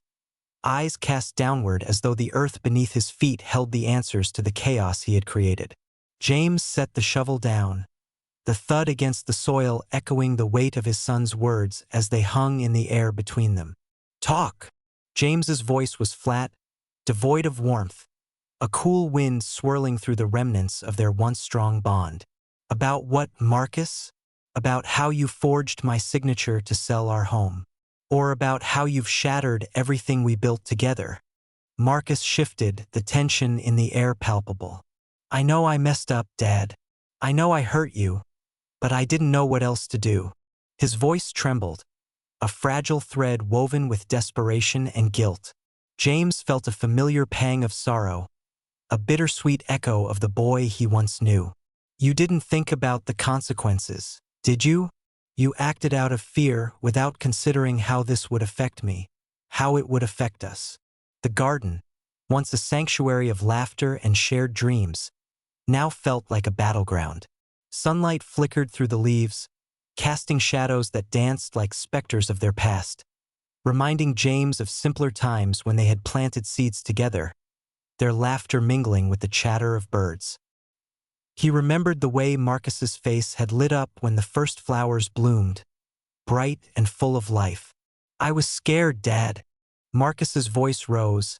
eyes cast downward as though the earth beneath his feet held the answers to the chaos he had created. James set the shovel down, the thud against the soil echoing the weight of his son's words as they hung in the air between them. "Talk!" James's voice was flat, devoid of warmth, a cool wind swirling through the remnants of their once strong bond. "About what, Marcus? About how you forged my signature to sell our home? Or about how you've shattered everything we built together?" Marcus shifted, the tension in the air palpable. "I know I messed up, Dad. I know I hurt you, but I didn't know what else to do." His voice trembled, a fragile thread woven with desperation and guilt. James felt a familiar pang of sorrow, a bittersweet echo of the boy he once knew. "You didn't think about the consequences, did you? You acted out of fear without considering how this would affect me, how it would affect us." The garden, once a sanctuary of laughter and shared dreams, now felt like a battleground. Sunlight flickered through the leaves, casting shadows that danced like specters of their past, reminding James of simpler times when they had planted seeds together, their laughter mingling with the chatter of birds. He remembered the way Marcus's face had lit up when the first flowers bloomed, bright and full of life. "I was scared, Dad." Marcus's voice rose,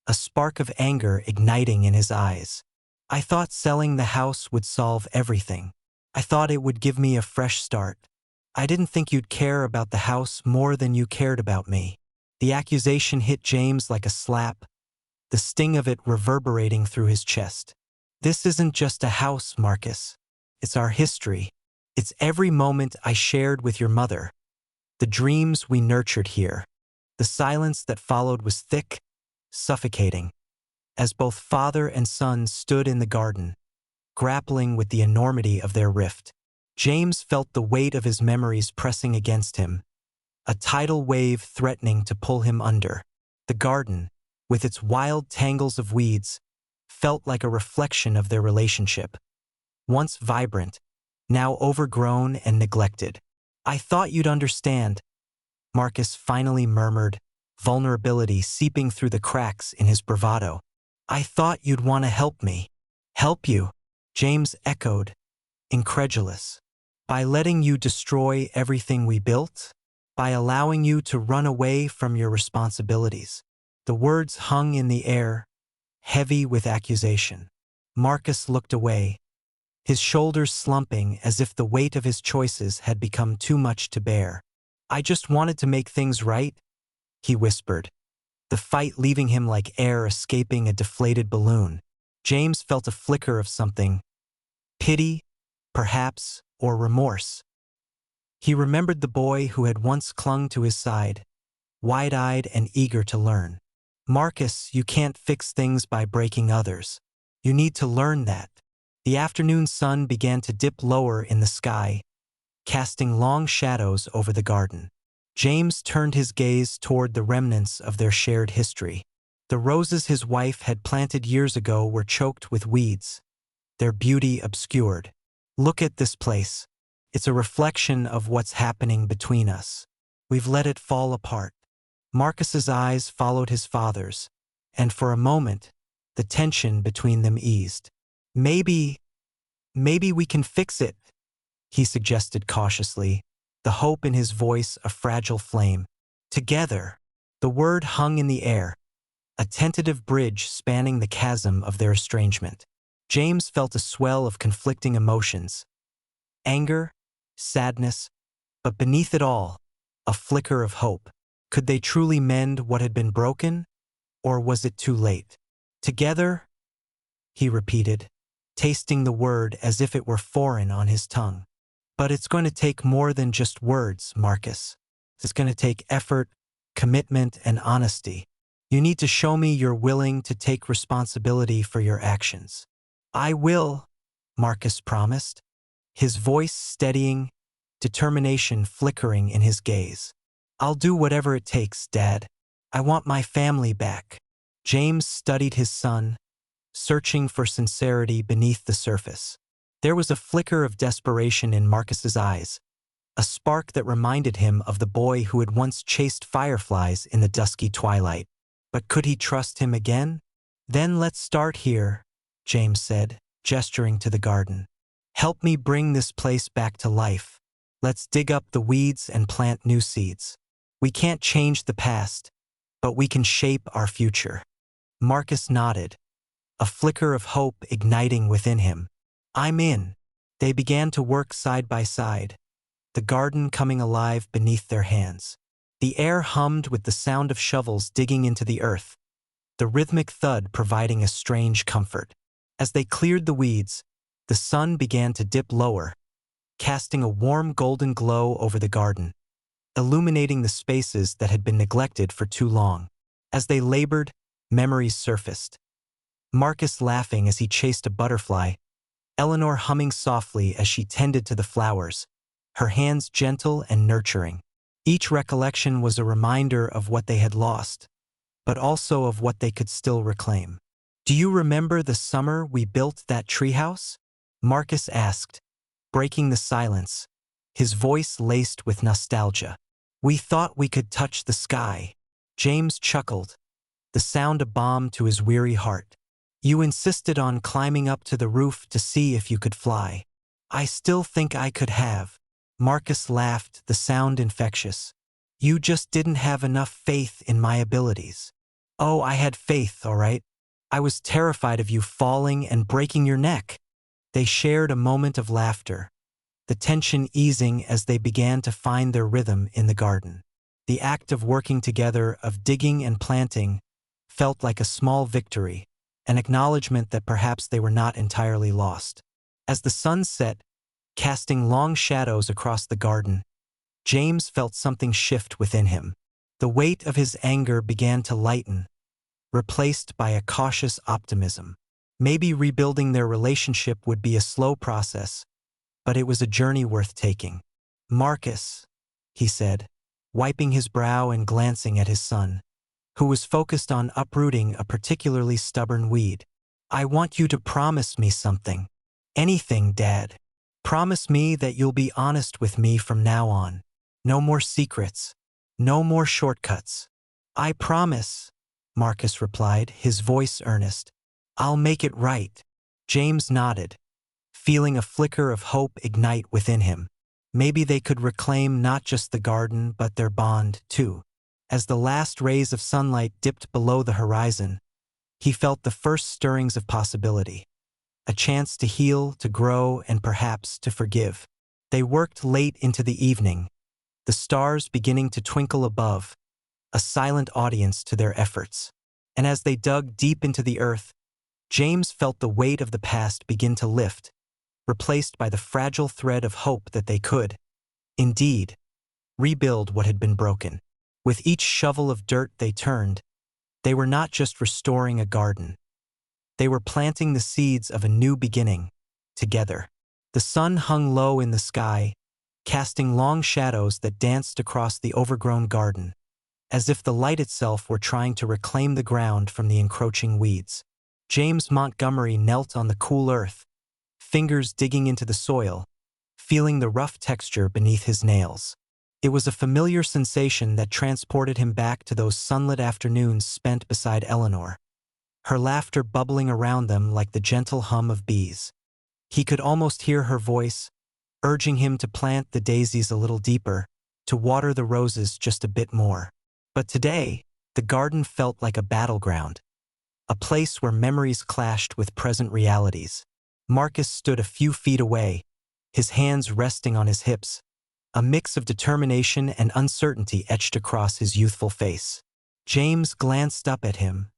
a spark of anger igniting in his eyes. "I thought selling the house would solve everything. I thought it would give me a fresh start. I didn't think you'd care about the house more than you cared about me." The accusation hit James like a slap, the sting of it reverberating through his chest. This isn't just a house, Marcus. It's our history. It's every moment I shared with your mother. The dreams we nurtured here. The silence that followed was thick, suffocating, as both father and son stood in the garden, grappling with the enormity of their rift. James felt the weight of his memories pressing against him, a tidal wave threatening to pull him under. The garden, with its wild tangles of weeds, felt like a reflection of their relationship. Once vibrant, now overgrown and neglected. I thought you'd understand, Marcus finally murmured, vulnerability seeping through the cracks in his bravado. I thought you'd want to help me. Help you? James echoed, incredulous. By letting you destroy everything we built? By allowing you to run away from your responsibilities? The words hung in the air, heavy with accusation. Marcus looked away, his shoulders slumping as if the weight of his choices had become too much to bear. I just wanted to make things right, he whispered, the fight leaving him like air escaping a deflated balloon. James felt a flicker of something, pity, perhaps, or remorse. He remembered the boy who had once clung to his side, wide-eyed and eager to learn. Marcus, you can't fix things by breaking others. You need to learn that. The afternoon sun began to dip lower in the sky, casting long shadows over the garden. James turned his gaze toward the remnants of their shared history. The roses his wife had planted years ago were choked with weeds, their beauty obscured. Look at this place. It's a reflection of what's happening between us. We've let it fall apart. Marcus's eyes followed his father's, and for a moment, the tension between them eased. Maybe we can fix it, he suggested cautiously, the hope in his voice a fragile flame. Together. The word hung in the air, a tentative bridge spanning the chasm of their estrangement. James felt a swell of conflicting emotions. Anger, sadness, but beneath it all, a flicker of hope. Could they truly mend what had been broken, or was it too late? Together, he repeated, tasting the word as if it were foreign on his tongue. But it's going to take more than just words, Marcus. It's going to take effort, commitment, and honesty. You need to show me you're willing to take responsibility for your actions. I will, Marcus promised, his voice steadying, determination flickering in his gaze. I'll do whatever it takes, Dad. I want my family back. James studied his son, searching for sincerity beneath the surface. There was a flicker of desperation in Marcus's eyes, a spark that reminded him of the boy who had once chased fireflies in the dusky twilight. But could he trust him again? Then let's start here, James said, gesturing to the garden. Help me bring this place back to life. Let's dig up the weeds and plant new seeds. We can't change the past, but we can shape our future. Marcus nodded, a flicker of hope igniting within him. I'm in. They began to work side by side, the garden coming alive beneath their hands. The air hummed with the sound of shovels digging into the earth, the rhythmic thud providing a strange comfort. As they cleared the weeds, the sun began to dip lower, casting a warm golden glow over the garden, illuminating the spaces that had been neglected for too long. As they labored, memories surfaced. Marcus laughing as he chased a butterfly, Eleanor humming softly as she tended to the flowers, her hands gentle and nurturing. Each recollection was a reminder of what they had lost, but also of what they could still reclaim. Do you remember the summer we built that treehouse? Marcus asked, breaking the silence, his voice laced with nostalgia. We thought we could touch the sky. James chuckled, the sound a balm to his weary heart. You insisted on climbing up to the roof to see if you could fly. I still think I could have. Marcus laughed, the sound infectious. You just didn't have enough faith in my abilities. Oh, I had faith, all right. I was terrified of you falling and breaking your neck. They shared a moment of laughter, the tension easing as they began to find their rhythm in the garden. The act of working together, of digging and planting, felt like a small victory, an acknowledgement that perhaps they were not entirely lost. As the sun set, casting long shadows across the garden, James felt something shift within him. The weight of his anger began to lighten, replaced by a cautious optimism. Maybe rebuilding their relationship would be a slow process, but it was a journey worth taking. "Marcus," he said, wiping his brow and glancing at his son, who was focused on uprooting a particularly stubborn weed. "I want you to promise me something. Anything, Dad. Promise me that you'll be honest with me from now on. No more secrets. No more shortcuts." "I promise," Marcus replied, his voice earnest. "I'll make it right." James nodded, feeling a flicker of hope ignite within him. Maybe they could reclaim not just the garden but their bond, too. As the last rays of sunlight dipped below the horizon, he felt the first stirrings of possibility. A chance to heal, to grow, and perhaps to forgive. They worked late into the evening, the stars beginning to twinkle above, a silent audience to their efforts. And as they dug deep into the earth, James felt the weight of the past begin to lift, replaced by the fragile thread of hope that they could, indeed, rebuild what had been broken. With each shovel of dirt they turned, they were not just restoring a garden. They were planting the seeds of a new beginning, together. The sun hung low in the sky, casting long shadows that danced across the overgrown garden, as if the light itself were trying to reclaim the ground from the encroaching weeds. James Montgomery knelt on the cool earth, fingers digging into the soil, feeling the rough texture beneath his nails. It was a familiar sensation that transported him back to those sunlit afternoons spent beside Eleanor, her laughter bubbling around them like the gentle hum of bees. He could almost hear her voice, urging him to plant the daisies a little deeper, to water the roses just a bit more. But today, the garden felt like a battleground, a place where memories clashed with present realities. Marcus stood a few feet away, his hands resting on his hips, a mix of determination and uncertainty etched across his youthful face. James glanced up at him,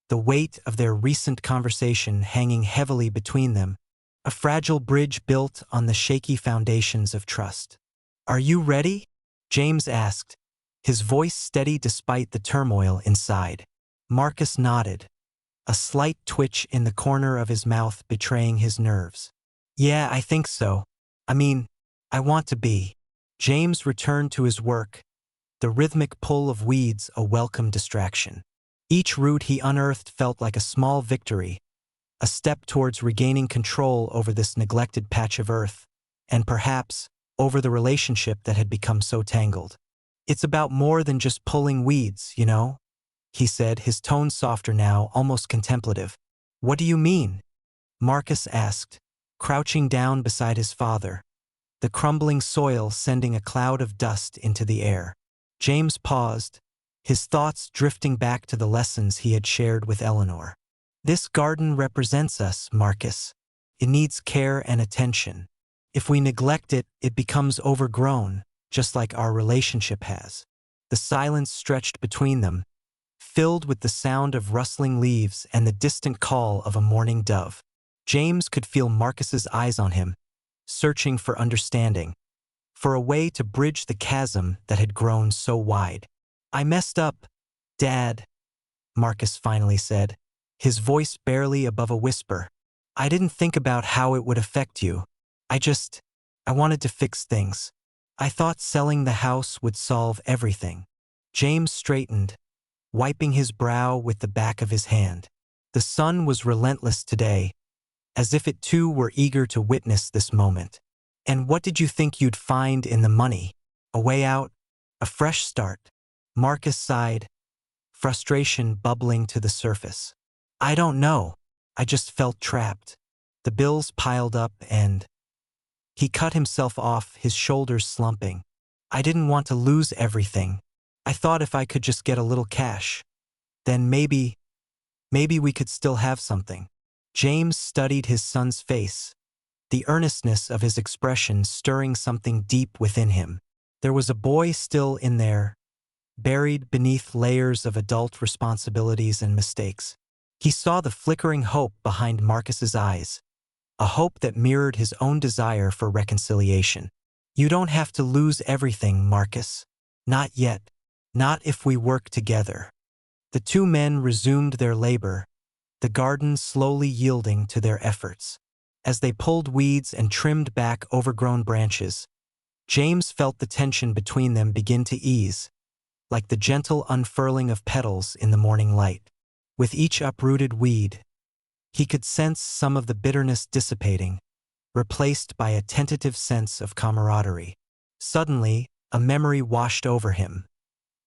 the weight of their recent conversation hanging heavily between them, a fragile bridge built on the shaky foundations of trust. "Are you ready?" James asked, his voice steady despite the turmoil inside. Marcus nodded, a slight twitch in the corner of his mouth betraying his nerves. "Yeah, I think so. I want to be." James returned to his work, the rhythmic pull of weeds a welcome distraction. Each root he unearthed felt like a small victory, a step towards regaining control over this neglected patch of earth, and perhaps over the relationship that had become so tangled. "It's about more than just pulling weeds, you know?" he said, his tone softer now, almost contemplative. "What do you mean?" Marcus asked, crouching down beside his father, the crumbling soil sending a cloud of dust into the air. James paused, his thoughts drifting back to the lessons he had shared with Eleanor. "This garden represents us, Marcus. It needs care and attention. If we neglect it, it becomes overgrown, just like our relationship has." The silence stretched between them, filled with the sound of rustling leaves and the distant call of a mourning dove. James could feel Marcus's eyes on him, searching for understanding, for a way to bridge the chasm that had grown so wide. "I messed up, Dad," Marcus finally said, his voice barely above a whisper. "I didn't think about how it would affect you. I wanted to fix things. I thought selling the house would solve everything." James straightened, wiping his brow with the back of his hand. The sun was relentless today, as if it too were eager to witness this moment. "And what did you think you'd find in the money? A way out? A fresh start?" Marcus sighed, frustration bubbling to the surface. "I don't know. I just felt trapped. The bills piled up and—" He cut himself off, his shoulders slumping. "I didn't want to lose everything. I thought if I could just get a little cash, then maybe we could still have something." James studied his son's face, the earnestness of his expression stirring something deep within him. There was a boy still in there, buried beneath layers of adult responsibilities and mistakes. He saw the flickering hope behind Marcus's eyes, a hope that mirrored his own desire for reconciliation. You don't have to lose everything, Marcus. Not yet. Not if we work together. The two men resumed their labor, the garden slowly yielding to their efforts. As they pulled weeds and trimmed back overgrown branches, James felt the tension between them begin to ease, like the gentle unfurling of petals in the morning light. With each uprooted weed, he could sense some of the bitterness dissipating, replaced by a tentative sense of camaraderie. Suddenly, a memory washed over him.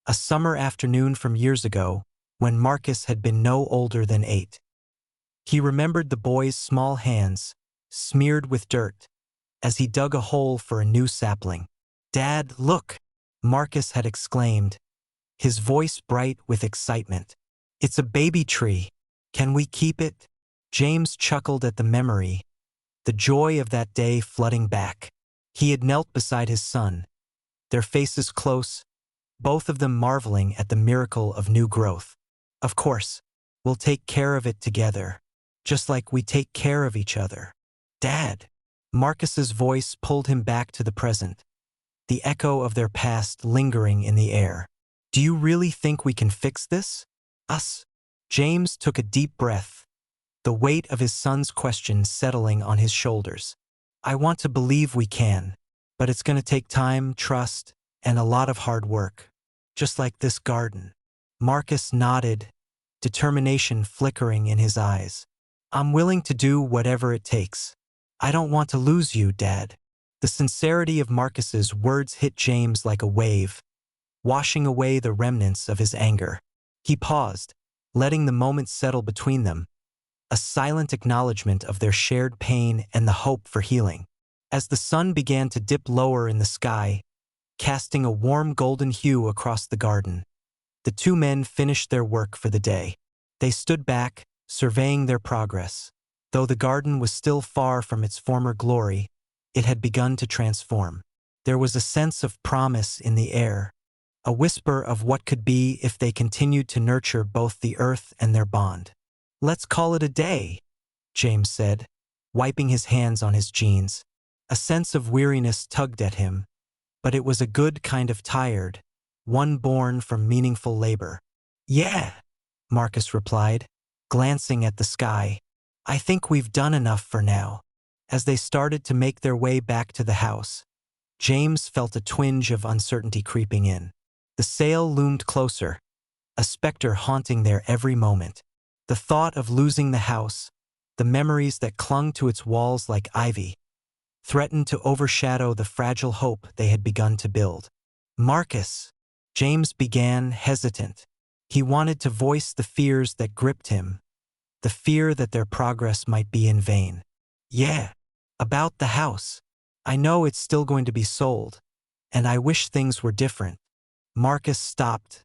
A summer afternoon from years ago, when Marcus had been no older than 8. He remembered the boy's small hands, smeared with dirt, as he dug a hole for a new sapling. "Dad, look!" Marcus had exclaimed, his voice bright with excitement. "It's a baby tree. Can we keep it?" James chuckled at the memory, the joy of that day flooding back. He had knelt beside his son, their faces close, both of them marveling at the miracle of new growth. "Of course, we'll take care of it together, just like we take care of each other." "Dad!" Marcus's voice pulled him back to the present, the echo of their past lingering in the air. "Do you really think we can fix this? Us?" James took a deep breath, the weight of his son's question settling on his shoulders. "I want to believe we can, but it's going to take time, trust, and a lot of hard work. Just like this garden." Marcus nodded, determination flickering in his eyes. "I'm willing to do whatever it takes. I don't want to lose you, Dad." The sincerity of Marcus's words hit James like a wave, washing away the remnants of his anger. He paused, letting the moment settle between them, a silent acknowledgement of their shared pain and the hope for healing. As the sun began to dip lower in the sky, casting a warm golden hue across the garden, the two men finished their work for the day. They stood back, surveying their progress. Though the garden was still far from its former glory, it had begun to transform. There was a sense of promise in the air, a whisper of what could be if they continued to nurture both the earth and their bond. "Let's call it a day," James said, wiping his hands on his jeans. A sense of weariness tugged at him, but it was a good kind of tired, one born from meaningful labor. "Yeah," Marcus replied, glancing at the sky. "I think we've done enough for now." As they started to make their way back to the house, James felt a twinge of uncertainty creeping in. The sale loomed closer, a specter haunting their every moment. The thought of losing the house, the memories that clung to its walls like ivy, threatened to overshadow the fragile hope they had begun to build. "Marcus," James began, hesitant. He wanted to voice the fears that gripped him, the fear that their progress might be in vain. "Yeah, about the house. I know it's still going to be sold, and I wish things were different." Marcus stopped,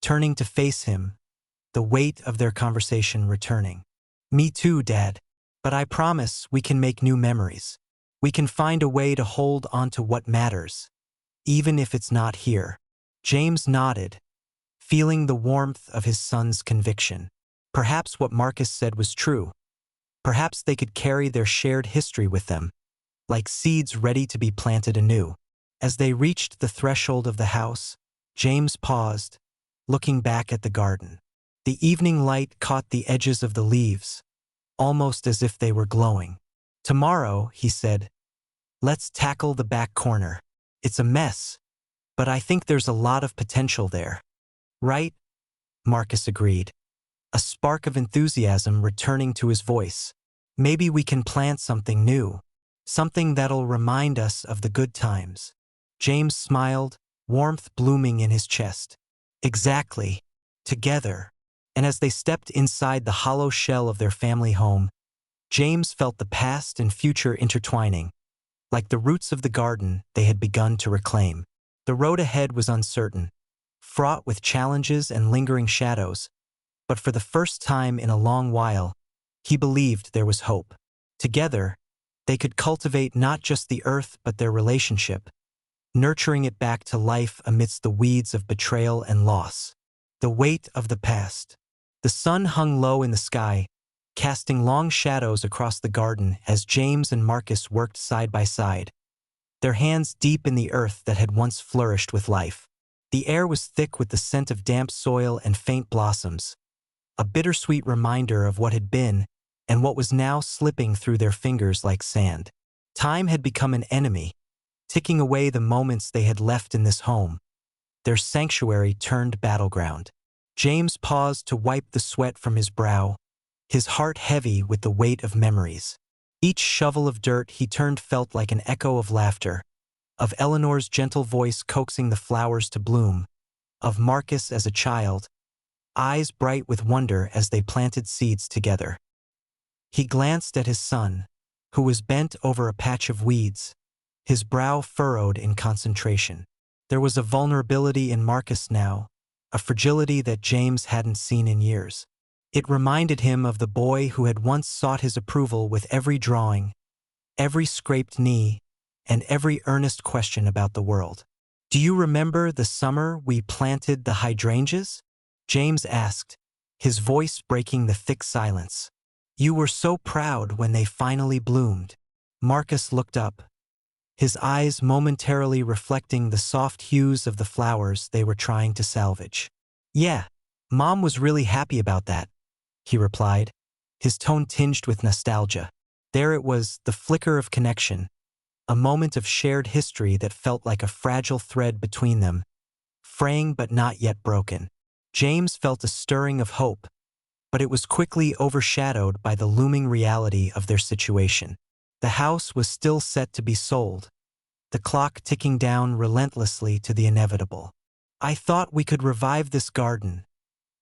turning to face him, the weight of their conversation returning. "Me too, Dad. But I promise we can make new memories. We can find a way to hold on to what matters, even if it's not here." James nodded, feeling the warmth of his son's conviction. Perhaps what Marcus said was true. Perhaps they could carry their shared history with them, like seeds ready to be planted anew. As they reached the threshold of the house, James paused, looking back at the garden. The evening light caught the edges of the leaves, almost as if they were glowing. "Tomorrow," he said, "let's tackle the back corner. It's a mess, but I think there's a lot of potential there." "Right?" Marcus agreed, a spark of enthusiasm returning to his voice. "Maybe we can plant something new, something that'll remind us of the good times." James smiled, warmth blooming in his chest. "Exactly. Together." And as they stepped inside the hollow shell of their family home, James felt the past and future intertwining, like the roots of the garden they had begun to reclaim. The road ahead was uncertain, fraught with challenges and lingering shadows, but for the first time in a long while, he believed there was hope. Together, they could cultivate not just the earth but their relationship, nurturing it back to life amidst the weeds of betrayal and loss. The weight of the past. The sun hung low in the sky, casting long shadows across the garden as James and Marcus worked side by side, their hands deep in the earth that had once flourished with life. The air was thick with the scent of damp soil and faint blossoms, a bittersweet reminder of what had been and what was now slipping through their fingers like sand. Time had become an enemy, ticking away the moments they had left in this home, their sanctuary turned battleground. James paused to wipe the sweat from his brow, his heart heavy with the weight of memories. Each shovel of dirt he turned felt like an echo of laughter, of Eleanor's gentle voice coaxing the flowers to bloom, of Marcus as a child, eyes bright with wonder as they planted seeds together. He glanced at his son, who was bent over a patch of weeds, his brow furrowed in concentration. There was a vulnerability in Marcus now, a fragility that James hadn't seen in years. It reminded him of the boy who had once sought his approval with every drawing, every scraped knee, and every earnest question about the world. "Do you remember the summer we planted the hydrangeas?" James asked, his voice breaking the thick silence. "You were so proud when they finally bloomed." Marcus looked up, his eyes momentarily reflecting the soft hues of the flowers they were trying to salvage. "Yeah, Mom was really happy about that," he replied, his tone tinged with nostalgia. There it was, the flicker of connection, a moment of shared history that felt like a fragile thread between them, fraying but not yet broken. James felt a stirring of hope, but it was quickly overshadowed by the looming reality of their situation. The house was still set to be sold, the clock ticking down relentlessly to the inevitable. "I thought we could revive this garden,"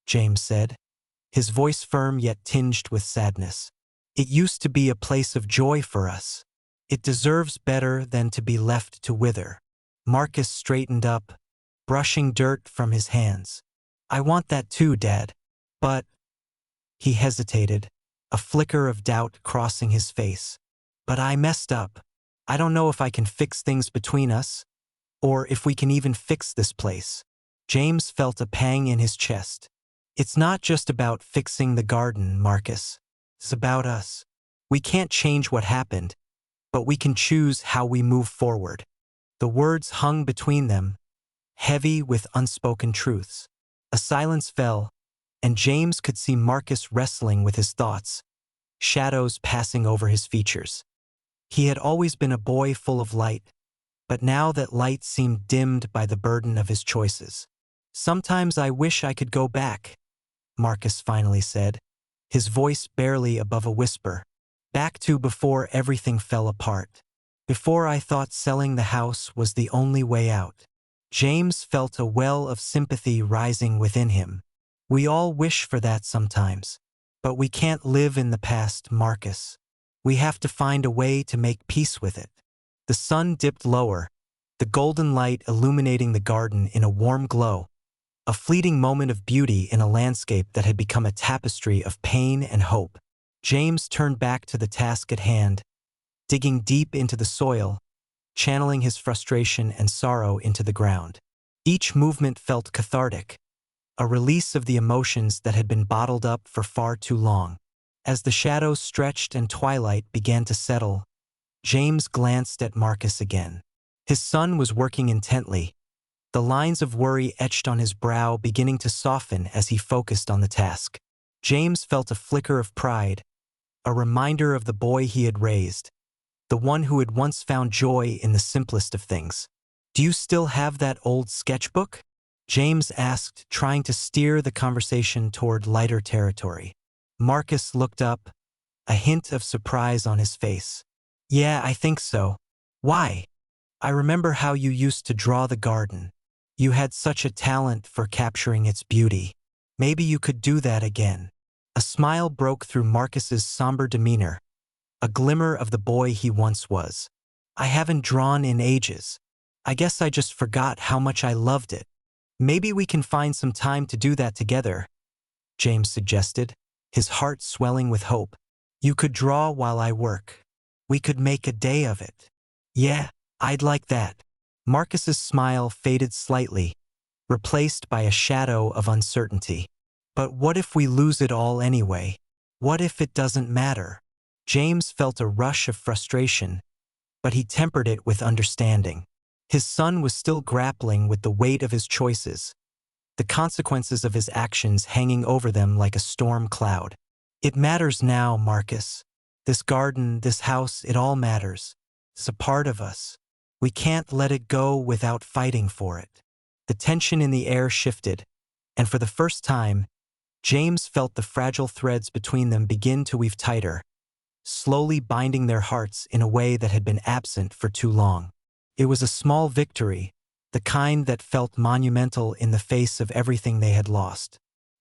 James said, his voice firm yet tinged with sadness. "It used to be a place of joy for us. It deserves better than to be left to wither." Marcus straightened up, brushing dirt from his hands. "I want that too, Dad. But—" He hesitated, a flicker of doubt crossing his face. "But I messed up. I don't know if I can fix things between us, or if we can even fix this place." James felt a pang in his chest. "It's not just about fixing the garden, Marcus. It's about us. We can't change what happened, but we can choose how we move forward." The words hung between them, heavy with unspoken truths. A silence fell, and James could see Marcus wrestling with his thoughts, shadows passing over his features. He had always been a boy full of light, but now that light seemed dimmed by the burden of his choices. "Sometimes I wish I could go back," Marcus finally said, his voice barely above a whisper. "Back to before everything fell apart. Before I thought selling the house was the only way out." James felt a well of sympathy rising within him. "We all wish for that sometimes. But we can't live in the past, Marcus. We have to find a way to make peace with it." The sun dipped lower, the golden light illuminating the garden in a warm glow, a fleeting moment of beauty in a landscape that had become a tapestry of pain and hope. James turned back to the task at hand, digging deep into the soil, channeling his frustration and sorrow into the ground. Each movement felt cathartic, a release of the emotions that had been bottled up for far too long. As the shadows stretched and twilight began to settle, James glanced at Marcus again. His son was working intently, the lines of worry etched on his brow beginning to soften as he focused on the task. James felt a flicker of pride, a reminder of the boy he had raised, the one who had once found joy in the simplest of things. "Do you still have that old sketchbook?" James asked, trying to steer the conversation toward lighter territory. Marcus looked up, a hint of surprise on his face. "Yeah, I think so. Why?" "I remember how you used to draw the garden. You had such a talent for capturing its beauty. Maybe you could do that again." A smile broke through Marcus's somber demeanor, a glimmer of the boy he once was. "I haven't drawn in ages. I guess I just forgot how much I loved it." "Maybe we can find some time to do that together," James suggested, his heart swelling with hope. "You could draw while I work. We could make a day of it." "Yeah, I'd like that." Marcus's smile faded slightly, replaced by a shadow of uncertainty. But what if we lose it all anyway? What if it doesn't matter? James felt a rush of frustration, but he tempered it with understanding. His son was still grappling with the weight of his choices, the consequences of his actions hanging over them like a storm cloud. It matters now, Marcus. This garden, this house, it all matters. It's a part of us. We can't let it go without fighting for it. The tension in the air shifted, and for the first time, James felt the fragile threads between them begin to weave tighter, slowly binding their hearts in a way that had been absent for too long. It was a small victory, the kind that felt monumental in the face of everything they had lost.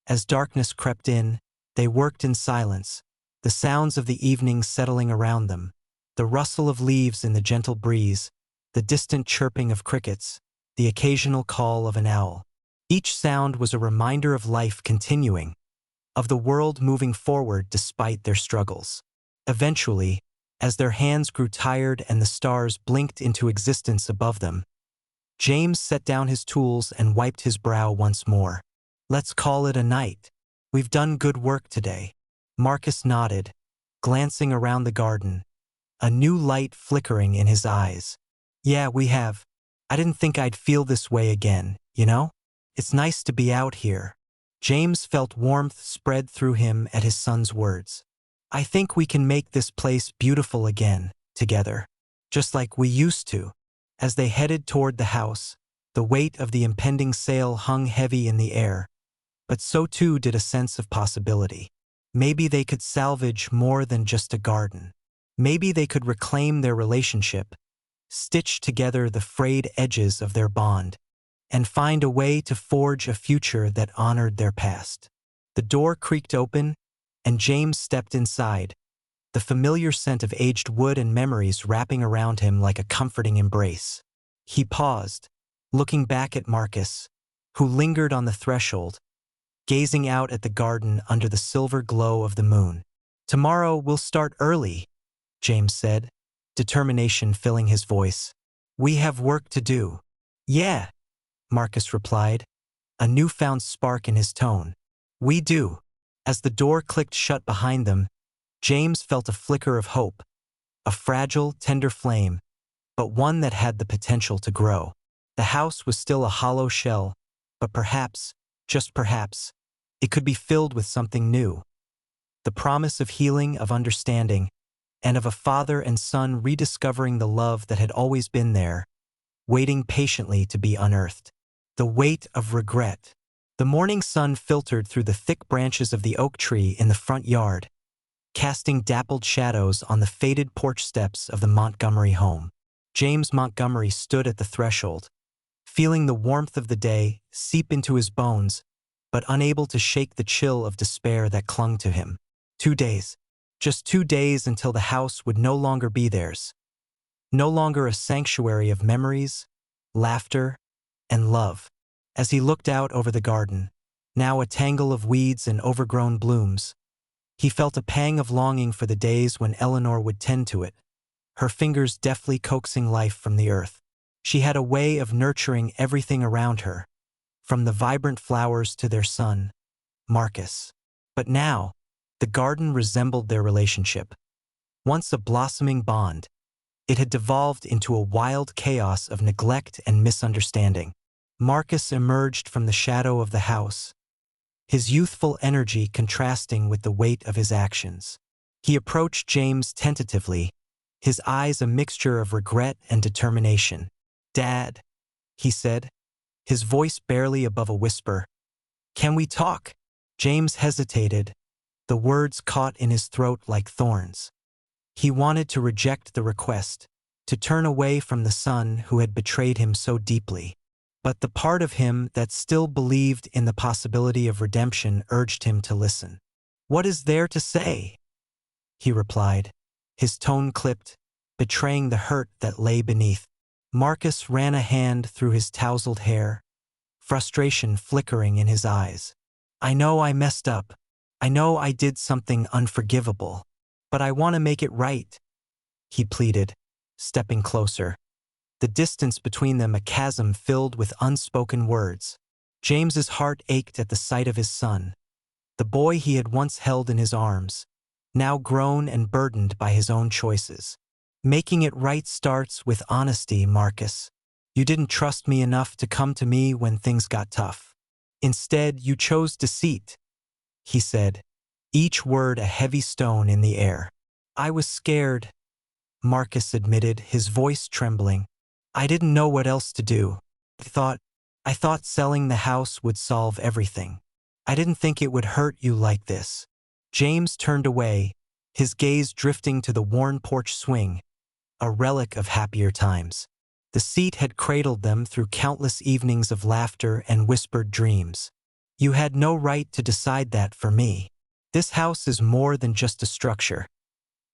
As darkness crept in, they worked in silence, the sounds of the evening settling around them, the rustle of leaves in the gentle breeze, the distant chirping of crickets, the occasional call of an owl. Each sound was a reminder of life continuing, of the world moving forward despite their struggles. Eventually, as their hands grew tired and the stars blinked into existence above them, James set down his tools and wiped his brow once more. Let's call it a night. We've done good work today. Marcus nodded, glancing around the garden, a new light flickering in his eyes. Yeah, we have. I didn't think I'd feel this way again, you know? It's nice to be out here. James felt warmth spread through him at his son's words. I think we can make this place beautiful again, together, just like we used to. As they headed toward the house, the weight of the impending sale hung heavy in the air, but so too did a sense of possibility. Maybe they could salvage more than just a garden. Maybe they could reclaim their relationship, stitch together the frayed edges of their bond, and find a way to forge a future that honored their past. The door creaked open, and James stepped inside, the familiar scent of aged wood and memories wrapping around him like a comforting embrace. He paused, looking back at Marcus, who lingered on the threshold, gazing out at the garden under the silver glow of the moon. Tomorrow we'll start early, James said, determination filling his voice. We have work to do. Yeah, Marcus replied, a newfound spark in his tone. We do. As the door clicked shut behind them, James felt a flicker of hope, a fragile, tender flame, but one that had the potential to grow. The house was still a hollow shell, but perhaps, just perhaps, it could be filled with something new. The promise of healing, of understanding, and of a father and son rediscovering the love that had always been there, waiting patiently to be unearthed. The weight of regret. The morning sun filtered through the thick branches of the oak tree in the front yard, casting dappled shadows on the faded porch steps of the Montgomery home. James Montgomery stood at the threshold, feeling the warmth of the day seep into his bones, but unable to shake the chill of despair that clung to him. 2 days. Just 2 days until the house would no longer be theirs. No longer a sanctuary of memories, laughter, and love. As he looked out over the garden, now a tangle of weeds and overgrown blooms, he felt a pang of longing for the days when Eleanor would tend to it, her fingers deftly coaxing life from the earth. She had a way of nurturing everything around her, from the vibrant flowers to their son, Marcus. But now, the garden resembled their relationship. Once a blossoming bond, it had devolved into a wild chaos of neglect and misunderstanding. Marcus emerged from the shadow of the house, his youthful energy contrasting with the weight of his actions. He approached James tentatively, his eyes a mixture of regret and determination. "Dad," he said, his voice barely above a whisper. "Can we talk?" James hesitated, the words caught in his throat like thorns. He wanted to reject the request, to turn away from the son who had betrayed him so deeply. But the part of him that still believed in the possibility of redemption urged him to listen. "What is there to say?" he replied, his tone clipped, betraying the hurt that lay beneath. Marcus ran a hand through his tousled hair, frustration flickering in his eyes. "I know I messed up. I know I did something unforgivable. But I want to make it right," he pleaded, stepping closer. the distance between them a chasm filled with unspoken words. James's heart ached at the sight of his son, the boy he had once held in his arms, now grown and burdened by his own choices. Making it right starts with honesty, Marcus. You didn't trust me enough to come to me when things got tough. Instead, you chose deceit, he said, each word a heavy stone in the air. I was scared, Marcus admitted, his voice trembling. I didn't know what else to do. I thought selling the house would solve everything. I didn't think it would hurt you like this. James turned away, his gaze drifting to the worn porch swing, a relic of happier times. The seat had cradled them through countless evenings of laughter and whispered dreams. You had no right to decide that for me. This house is more than just a structure.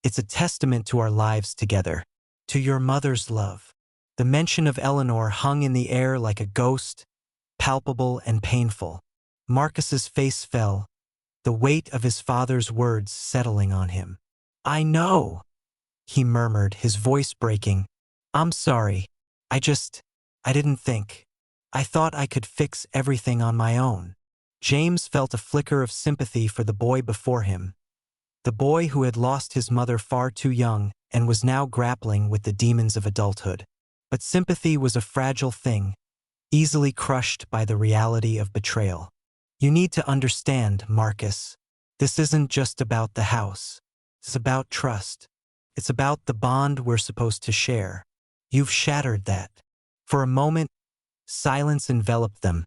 It's a testament to our lives together, to your mother's love. The mention of Eleanor hung in the air like a ghost, palpable and painful. Marcus's face fell, the weight of his father's words settling on him. I know, he murmured, his voice breaking. I'm sorry. I didn't think. I thought I could fix everything on my own. James felt a flicker of sympathy for the boy before him, the boy who had lost his mother far too young and was now grappling with the demons of adulthood. But sympathy was a fragile thing, easily crushed by the reality of betrayal. You need to understand, Marcus. This isn't just about the house. It's about trust. It's about the bond we're supposed to share. You've shattered that. For a moment, silence enveloped them,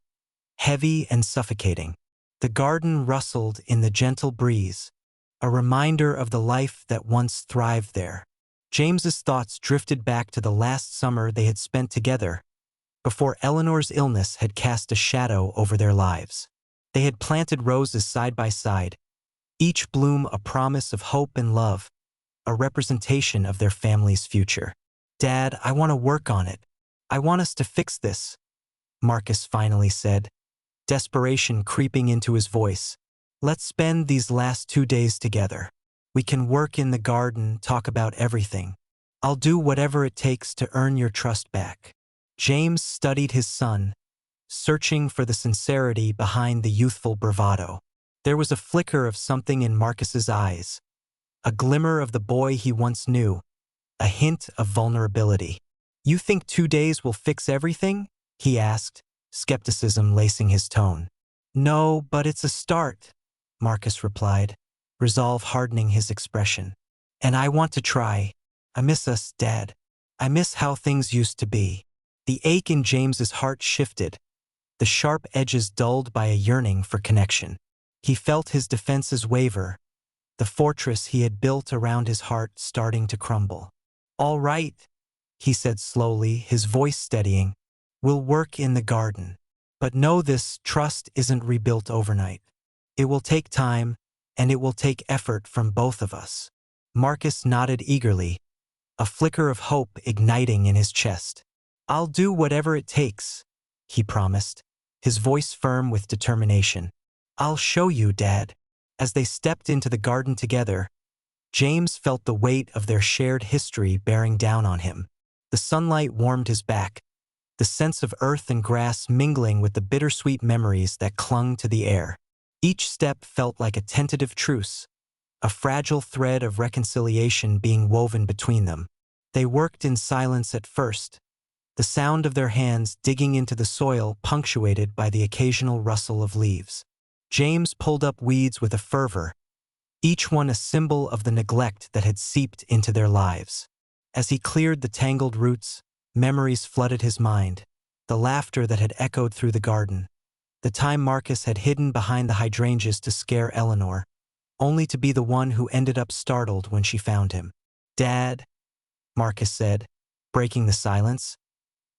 heavy and suffocating. The garden rustled in the gentle breeze, a reminder of the life that once thrived there. James's thoughts drifted back to the last summer they had spent together, before Eleanor's illness had cast a shadow over their lives. They had planted roses side by side, each bloom a promise of hope and love, a representation of their family's future. Dad, I want to work on it. I want us to fix this, Marcus finally said, desperation creeping into his voice. Let's spend these last 2 days together. We can work in the garden, talk about everything. I'll do whatever it takes to earn your trust back. James studied his son, searching for the sincerity behind the youthful bravado. There was a flicker of something in Marcus's eyes, a glimmer of the boy he once knew, a hint of vulnerability. You think 2 days will fix everything? He asked, skepticism lacing his tone. No, but it's a start, Marcus replied, resolve hardening his expression. And I want to try. I miss us, Dad. I miss how things used to be. The ache in James's heart shifted, the sharp edges dulled by a yearning for connection. He felt his defenses waver, the fortress he had built around his heart starting to crumble. All right, he said slowly, his voice steadying. We'll work in the garden. But know this, trust isn't rebuilt overnight. It will take time, and it will take effort from both of us. Marcus nodded eagerly, a flicker of hope igniting in his chest. I'll do whatever it takes, he promised, his voice firm with determination. I'll show you, Dad. As they stepped into the garden together, James felt the weight of their shared history bearing down on him. The sunlight warmed his back, the sense of earth and grass mingling with the bittersweet memories that clung to the air. Each step felt like a tentative truce, a fragile thread of reconciliation being woven between them. They worked in silence at first, the sound of their hands digging into the soil punctuated by the occasional rustle of leaves. James pulled up weeds with a fervor, each one a symbol of the neglect that had seeped into their lives. As he cleared the tangled roots, memories flooded his mind, the laughter that had echoed through the garden, the time Marcus had hidden behind the hydrangeas to scare Eleanor, only to be the one who ended up startled when she found him. Dad, Marcus said, breaking the silence,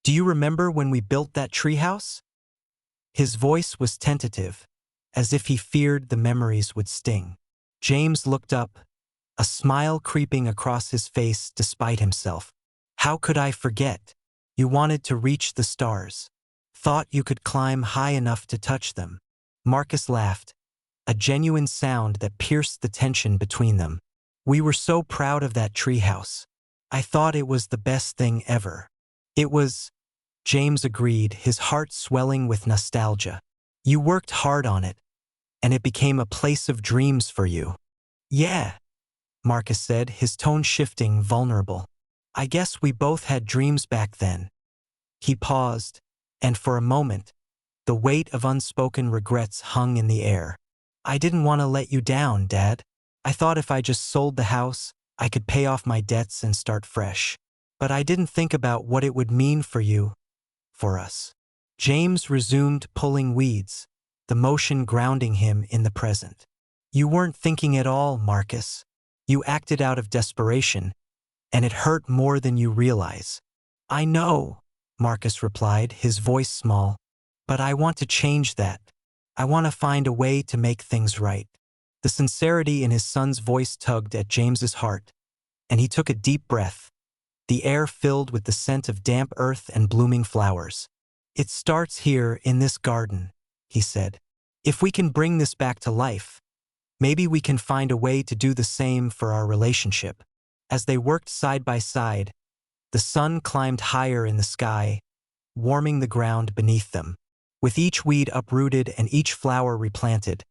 do you remember when we built that treehouse? His voice was tentative, as if he feared the memories would sting. James looked up, a smile creeping across his face despite himself. How could I forget? You wanted to reach the stars. Thought you could climb high enough to touch them. Marcus laughed, a genuine sound that pierced the tension between them. We were so proud of that treehouse. I thought it was the best thing ever. It was, James agreed, his heart swelling with nostalgia. You worked hard on it, and it became a place of dreams for you. Yeah, Marcus said, his tone shifting, vulnerable. I guess we both had dreams back then. He paused, and for a moment, the weight of unspoken regrets hung in the air. I didn't want to let you down, Dad. I thought if I just sold the house, I could pay off my debts and start fresh. But I didn't think about what it would mean for you, for us. James resumed pulling weeds, the motion grounding him in the present. You weren't thinking at all, Marcus. You acted out of desperation, and it hurt more than you realize. I know, Marcus replied, his voice small, but I want to change that. I want to find a way to make things right. The sincerity in his son's voice tugged at James's heart, and he took a deep breath, the air filled with the scent of damp earth and blooming flowers. It starts here in this garden, he said. If we can bring this back to life, maybe we can find a way to do the same for our relationship. As they worked side by side, the sun climbed higher in the sky, warming the ground beneath them. With each weed uprooted and each flower replanted,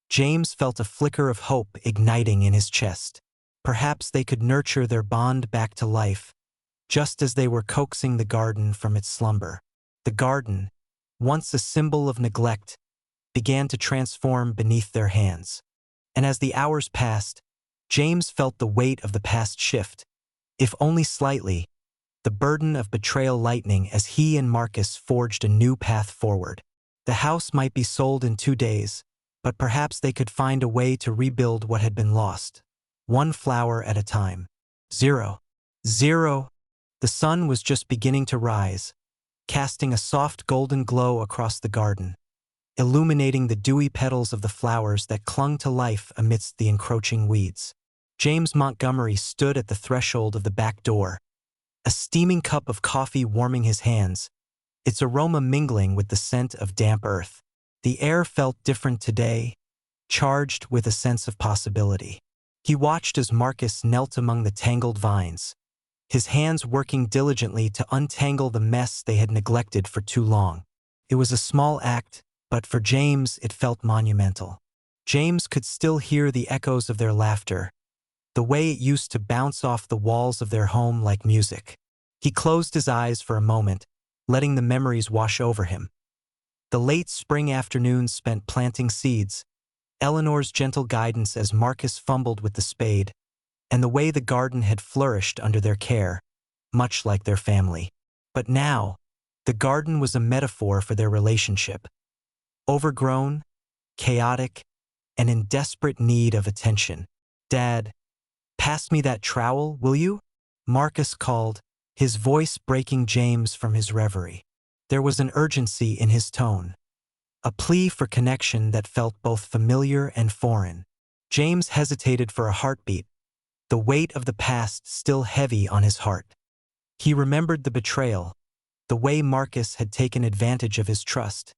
James felt a flicker of hope igniting in his chest. Perhaps they could nurture their bond back to life, just as they were coaxing the garden from its slumber. The garden, once a symbol of neglect, began to transform beneath their hands. And as the hours passed, James felt the weight of the past shift, if only slightly, the burden of betrayal lightening as he and Marcus forged a new path forward. The house might be sold in 2 days, but perhaps they could find a way to rebuild what had been lost, one flower at a time. 0. The sun was just beginning to rise, casting a soft golden glow across the garden, illuminating the dewy petals of the flowers that clung to life amidst the encroaching weeds. James Montgomery stood at the threshold of the back door, a steaming cup of coffee warming his hands, its aroma mingling with the scent of damp earth. The air felt different today, charged with a sense of possibility. He watched as Marcus knelt among the tangled vines, his hands working diligently to untangle the mess they had neglected for too long. It was a small act, but for James it felt monumental. James could still hear the echoes of their laughter, the way it used to bounce off the walls of their home like music. He closed his eyes for a moment, letting the memories wash over him. The late spring afternoons spent planting seeds, Eleanor's gentle guidance as Marcus fumbled with the spade, and the way the garden had flourished under their care, much like their family. But now, the garden was a metaphor for their relationship. Overgrown, chaotic, and in desperate need of attention. Dad, pass me that trowel, will you? Marcus called, his voice breaking James from his reverie. There was an urgency in his tone, a plea for connection that felt both familiar and foreign. James hesitated for a heartbeat, the weight of the past still heavy on his heart. He remembered the betrayal, the way Marcus had taken advantage of his trust,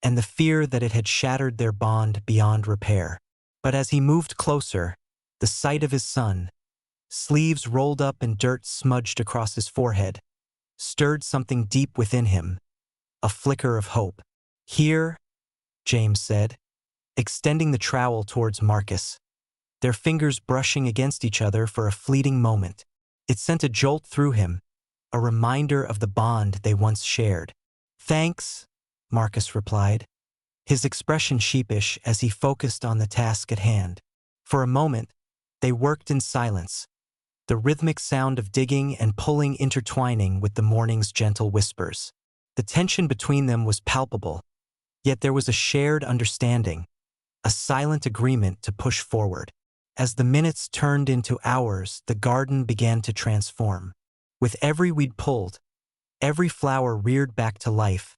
and the fear that it had shattered their bond beyond repair. But as he moved closer, the sight of his son, sleeves rolled up and dirt smudged across his forehead, stirred something deep within him, a flicker of hope. Here, James said, extending the trowel towards Marcus, their fingers brushing against each other for a fleeting moment. It sent a jolt through him, a reminder of the bond they once shared. Thanks, Marcus replied, his expression sheepish as he focused on the task at hand. For a moment, they worked in silence, the rhythmic sound of digging and pulling intertwining with the morning's gentle whispers. The tension between them was palpable, yet there was a shared understanding, a silent agreement to push forward. As the minutes turned into hours, the garden began to transform. With every weed pulled, every flower reared back to life,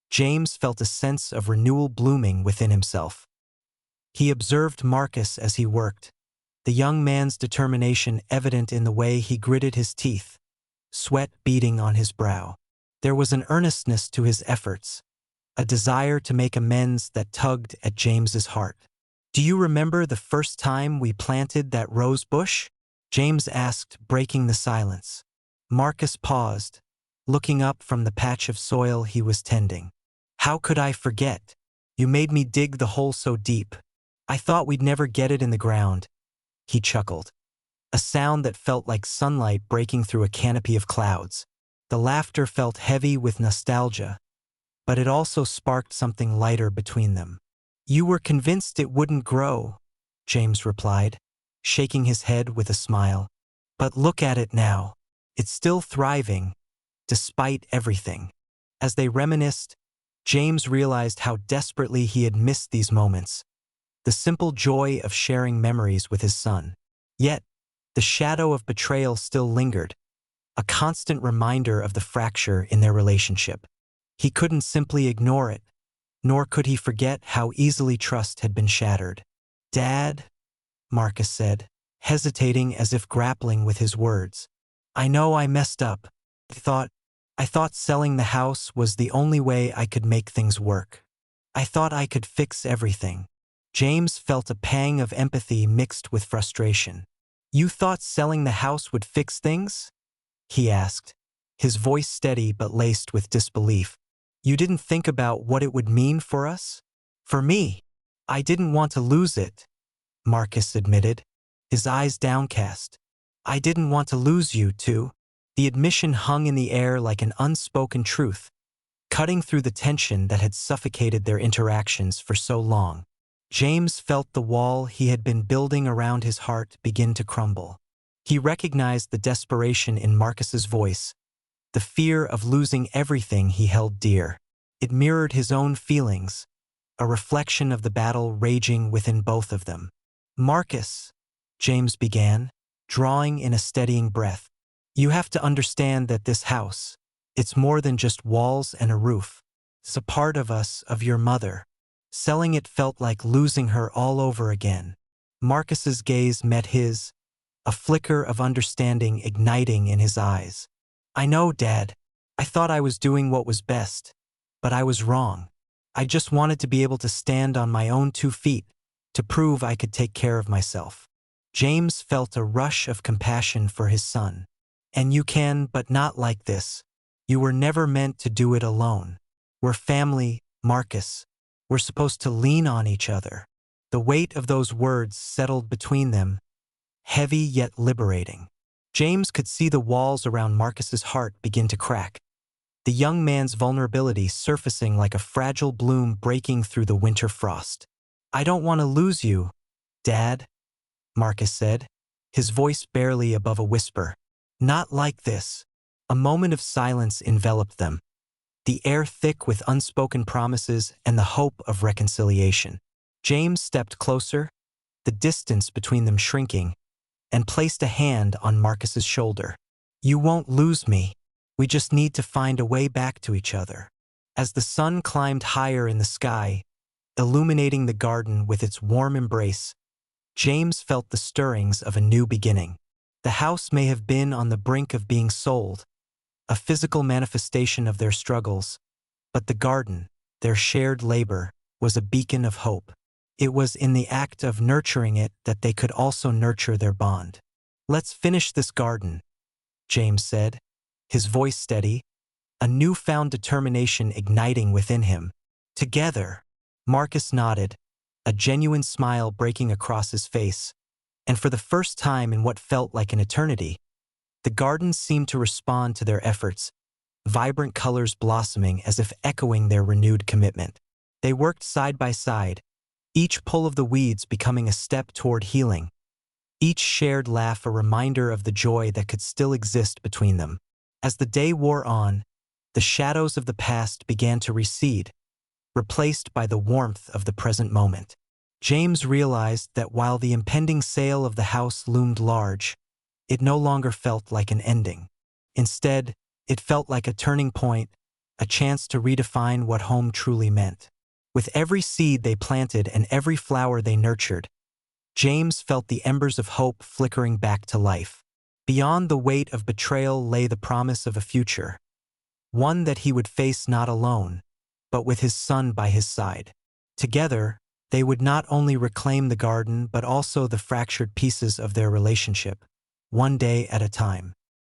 James felt a sense of renewal blooming within himself. He observed Marcus as he worked, the young man's determination evident in the way he gritted his teeth, sweat beading on his brow. There was an earnestness to his efforts, a desire to make amends that tugged at James's heart. Do you remember the first time we planted that rose bush? James asked, breaking the silence. Marcus paused, looking up from the patch of soil he was tending. "How could I forget? You made me dig the hole so deep. I thought we'd never get it in the ground." He chuckled, a sound that felt like sunlight breaking through a canopy of clouds. The laughter felt heavy with nostalgia, but it also sparked something lighter between them. "You were convinced it wouldn't grow," James replied, shaking his head with a smile. "But look at it now. It's still thriving, despite everything." As they reminisced, James realized how desperately he had missed these moments, the simple joy of sharing memories with his son. Yet, the shadow of betrayal still lingered, a constant reminder of the fracture in their relationship. He couldn't simply ignore it, nor could he forget how easily trust had been shattered. "Dad," Marcus said, hesitating as if grappling with his words. "I know I messed up. I thought selling the house was the only way I could make things work. I thought I could fix everything." James felt a pang of empathy mixed with frustration. "You thought selling the house would fix things?" he asked, his voice steady but laced with disbelief. "You didn't think about what it would mean for us?" "For me, I didn't want to lose it," Marcus admitted, his eyes downcast. "I didn't want to lose you, too." The admission hung in the air like an unspoken truth, cutting through the tension that had suffocated their interactions for so long. James felt the wall he had been building around his heart begin to crumble. He recognized the desperation in Marcus's voice, the fear of losing everything he held dear. It mirrored his own feelings, a reflection of the battle raging within both of them. "Marcus," James began, drawing in a steadying breath, "you have to understand that this house, it's more than just walls and a roof. It's a part of us, of your mother. Selling it felt like losing her all over again." Marcus's gaze met his, a flicker of understanding igniting in his eyes. "I know, Dad. I thought I was doing what was best, but I was wrong. I just wanted to be able to stand on my own 2 feet, to prove I could take care of myself." James felt a rush of compassion for his son. "And you can, but not like this. You were never meant to do it alone. We're family, Marcus. We're supposed to lean on each other." The weight of those words settled between them, heavy yet liberating. James could see the walls around Marcus's heart begin to crack, the young man's vulnerability surfacing like a fragile bloom breaking through the winter frost. "I don't want to lose you, Dad," Marcus said, his voice barely above a whisper. "Not like this." A moment of silence enveloped them, the air thick with unspoken promises and the hope of reconciliation. James stepped closer, the distance between them shrinking, and placed a hand on Marcus's shoulder. "You won't lose me. We just need to find a way back to each other." As the sun climbed higher in the sky, illuminating the garden with its warm embrace, James felt the stirrings of a new beginning. The house may have been on the brink of being sold, a physical manifestation of their struggles, but the garden, their shared labor, was a beacon of hope. It was in the act of nurturing it that they could also nurture their bond. "Let's finish this garden," James said, his voice steady, a newfound determination igniting within him. "Together." Marcus nodded, a genuine smile breaking across his face, and for the first time in what felt like an eternity, the garden seemed to respond to their efforts, vibrant colors blossoming as if echoing their renewed commitment. They worked side by side, each pull of the weeds becoming a step toward healing, each shared laugh a reminder of the joy that could still exist between them. As the day wore on, the shadows of the past began to recede, replaced by the warmth of the present moment. James realized that while the impending sale of the house loomed large, it no longer felt like an ending. Instead, it felt like a turning point, a chance to redefine what home truly meant. With every seed they planted and every flower they nurtured, James felt the embers of hope flickering back to life. Beyond the weight of betrayal lay the promise of a future, one that he would face not alone, but with his son by his side. Together, they would not only reclaim the garden but also the fractured pieces of their relationship, one day at a time.